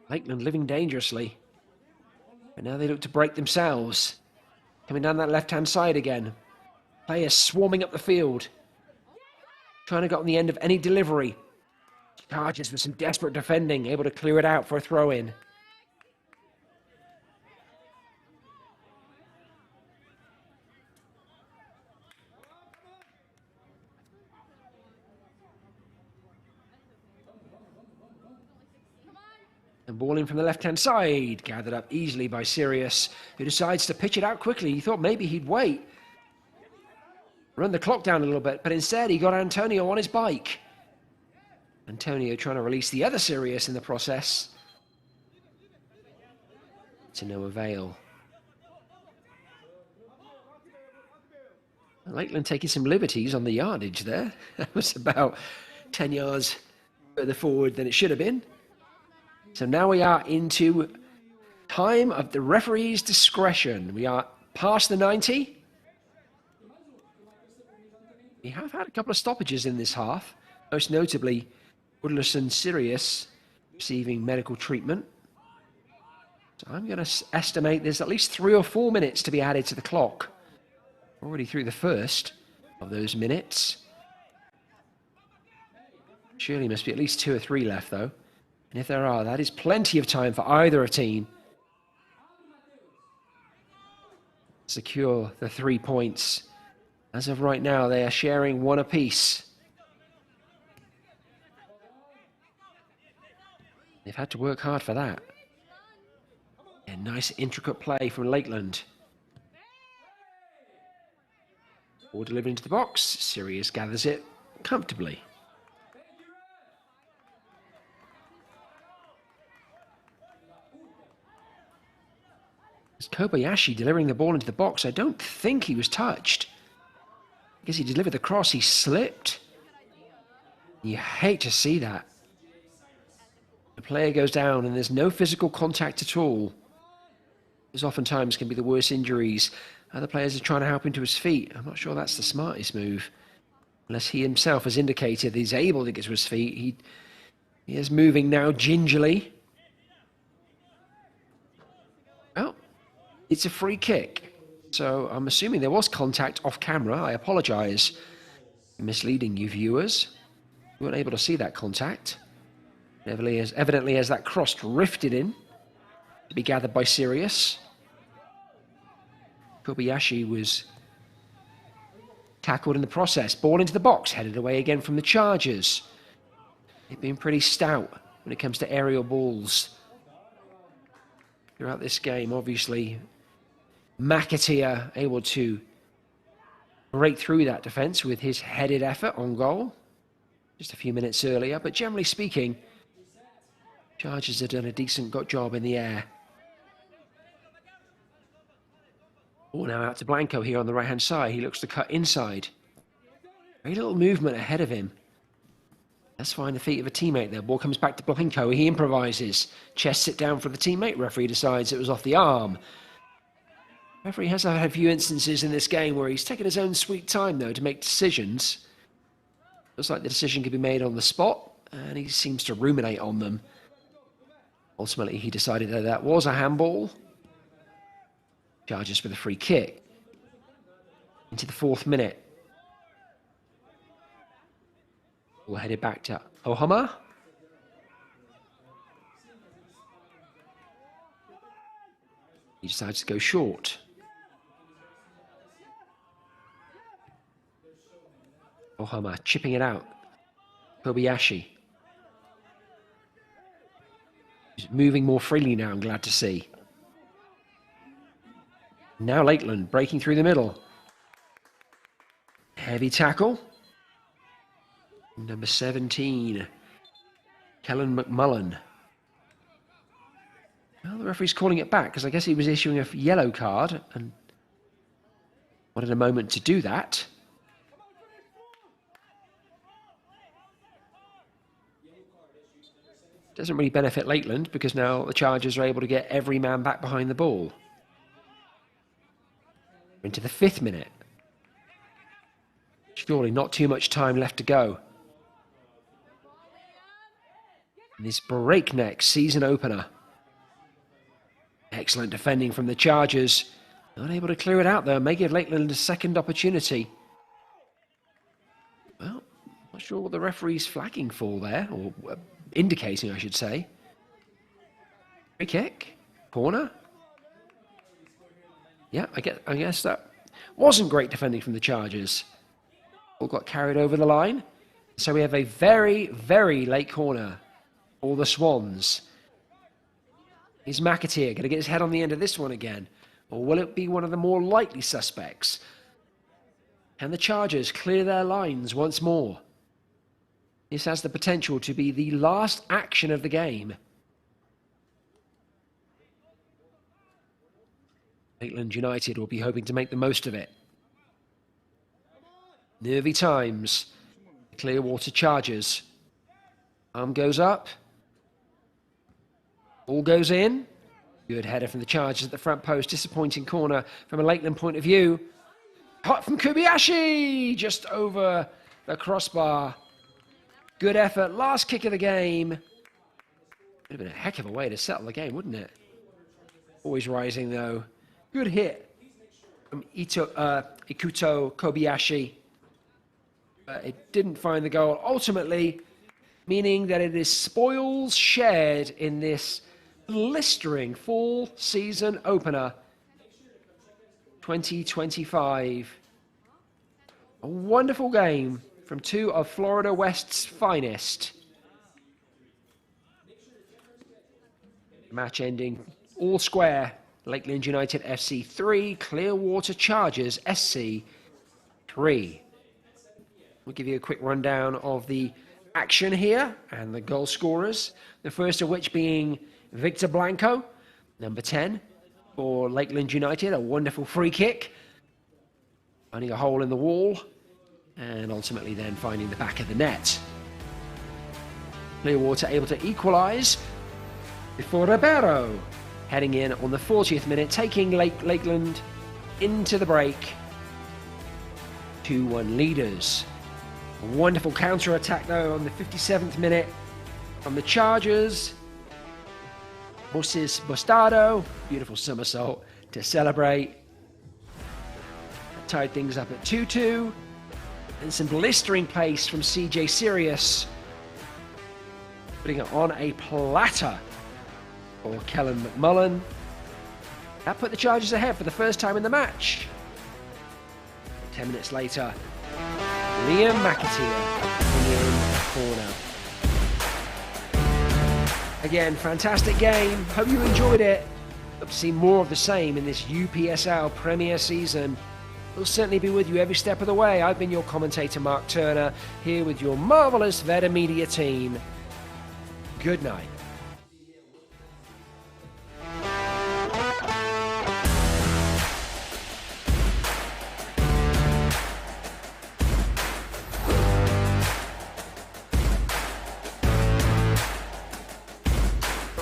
Lakeland living dangerously. But now they look to break themselves. Coming down that left-hand side again. Players swarming up the field. Trying to get on the end of any delivery. Chargers with some desperate defending, able to clear it out for a throw-in. And ball in from the left-hand side, gathered up easily by Sirius, who decides to pitch it out quickly. He thought maybe he'd wait, run the clock down a little bit, but instead he got Antonio on his bike. Antonio trying to release the other Sirius in the process. To no avail. Lakeland taking some liberties on the yardage there. That was about 10 yards further forward than it should have been. So now we are into time of the referee's discretion. We are past the 90. We have had a couple of stoppages in this half, most notably Woodlison Sirius receiving medical treatment. So I'm going to estimate there's at least 3 or 4 minutes to be added to the clock. Already through the first of those minutes. Surely must be at least 2 or 3 left, though. And if there are, that is plenty of time for either a team to secure the 3 points. As of right now, they are sharing 1 apiece. They've had to work hard for that. A nice intricate play from Lakeland. Ball delivered into the box. Sirius gathers it comfortably. As Kobayashi delivering the ball into the box, I don't think he was touched. I guess he delivered the cross, he slipped. You hate to see that. The player goes down and there's no physical contact at all. This oftentimes can be the worst injuries. Other players are trying to help him to his feet. I'm not sure that's the smartest move. Unless he himself has indicated he's able to get to his feet. He is moving now gingerly. Well, it's a free kick. So I'm assuming there was contact off camera. I apologise for misleading you viewers. You weren't able to see that contact. Evidently as that cross drifted in to be gathered by Sirius. Kobayashi was tackled in the process. Ball into the box, headed away again from the Chargers. They've been pretty stout when it comes to aerial balls throughout this game. Obviously, McAteer able to break through that defence with his headed effort on goal just a few minutes earlier. But generally speaking, Chargers have done a decent job in the air. Ball now out to Blanco here on the right-hand side. He looks to cut inside. Very little movement ahead of him. Let's find the feet of a teammate there. Ball comes back to Blanco. He improvises. Chests it down for the teammate. Referee decides it was off the arm. Referee has had a few instances in this game where he's taken his own sweet time, though, to make decisions. Looks like the decision could be made on the spot, and he seems to ruminate on them. Ultimately, he decided that that was a handball. Charges for the free kick. Into the 4th minute. Ball headed back to Ohama. He decides to go short. Ohama chipping it out. Kobayashi. He's moving more freely now, I'm glad to see. Now Lakeland breaking through the middle. Heavy tackle. Number 17, Kellen McMullen. Well, the referee's calling it back because I guess he was issuing a yellow card and wanted a moment to do that. Doesn't really benefit Lakeland because now the Chargers are able to get every man back behind the ball. Into the 5th minute. Surely not too much time left to go. And this breakneck season opener. Excellent defending from the Chargers. Not able to clear it out though. May give Lakeland a second opportunity. Well, not sure what the referee's flagging for there, or indicating I should say. Free kick. Corner. Yeah, I guess that wasn't great defending from the Chargers. All got carried over the line. So we have a very, very late corner. All the Swans. Is McAteer going to get his head on the end of this one again? Or will it be one of the more likely suspects? Can the Chargers clear their lines once more? This has the potential to be the last action of the game. Lakeland United will be hoping to make the most of it. Nervy times. Clearwater Chargers. Arm goes up. Ball goes in. Good header from the Chargers at the front post. Disappointing corner from a Lakeland point of view. Hot from Kobayashi! Just over the crossbar. Good effort. Last kick of the game. Would have been a heck of a way to settle the game, wouldn't it? Always rising, though. Good hit from Ikuto Kobayashi. It didn't find the goal. Ultimately, meaning that it is spoils shared in this blistering fall season opener 2025. A wonderful game from two of Florida West's finest. Match ending all square. Lakeland United FC 3, Clearwater Chargers SC 3. We'll give you a quick rundown of the action here and the goal scorers. The first of which being Victor Blanco, number 10 for Lakeland United. A wonderful free kick, finding a hole in the wall and ultimately then finding the back of the net. Clearwater able to equalise before Ribeiro heading in on the 40th minute, taking Lakeland into the break. 2-1 leaders. A wonderful counter-attack though on the 57th minute from the Chargers. Moses Bostado, beautiful somersault to celebrate. That tied things up at 2-2. And some blistering pace from CJ Sirius, putting it on a platter for Kellen McMullen. That put the Chargers ahead for the first time in the match. 10 minutes later, Liam McAteer in the corner. Again, fantastic game. Hope you enjoyed it. Hope to see more of the same in this UPSL Premier season. We'll certainly be with you every step of the way. I've been your commentator, Mark Turner, here with your marvellous Veda Media team. Good night.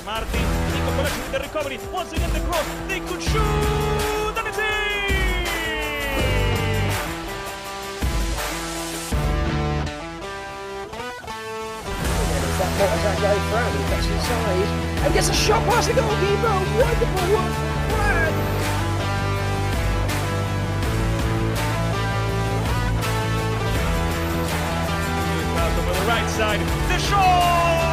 Martin, Nico Colasci with the recovery. Once again the cross. They could shoot and it's in! As that guy Fran, he gets inside and gets a shot past the goalkeeper. Wonderful work from Fran. Out over the right side. The shot!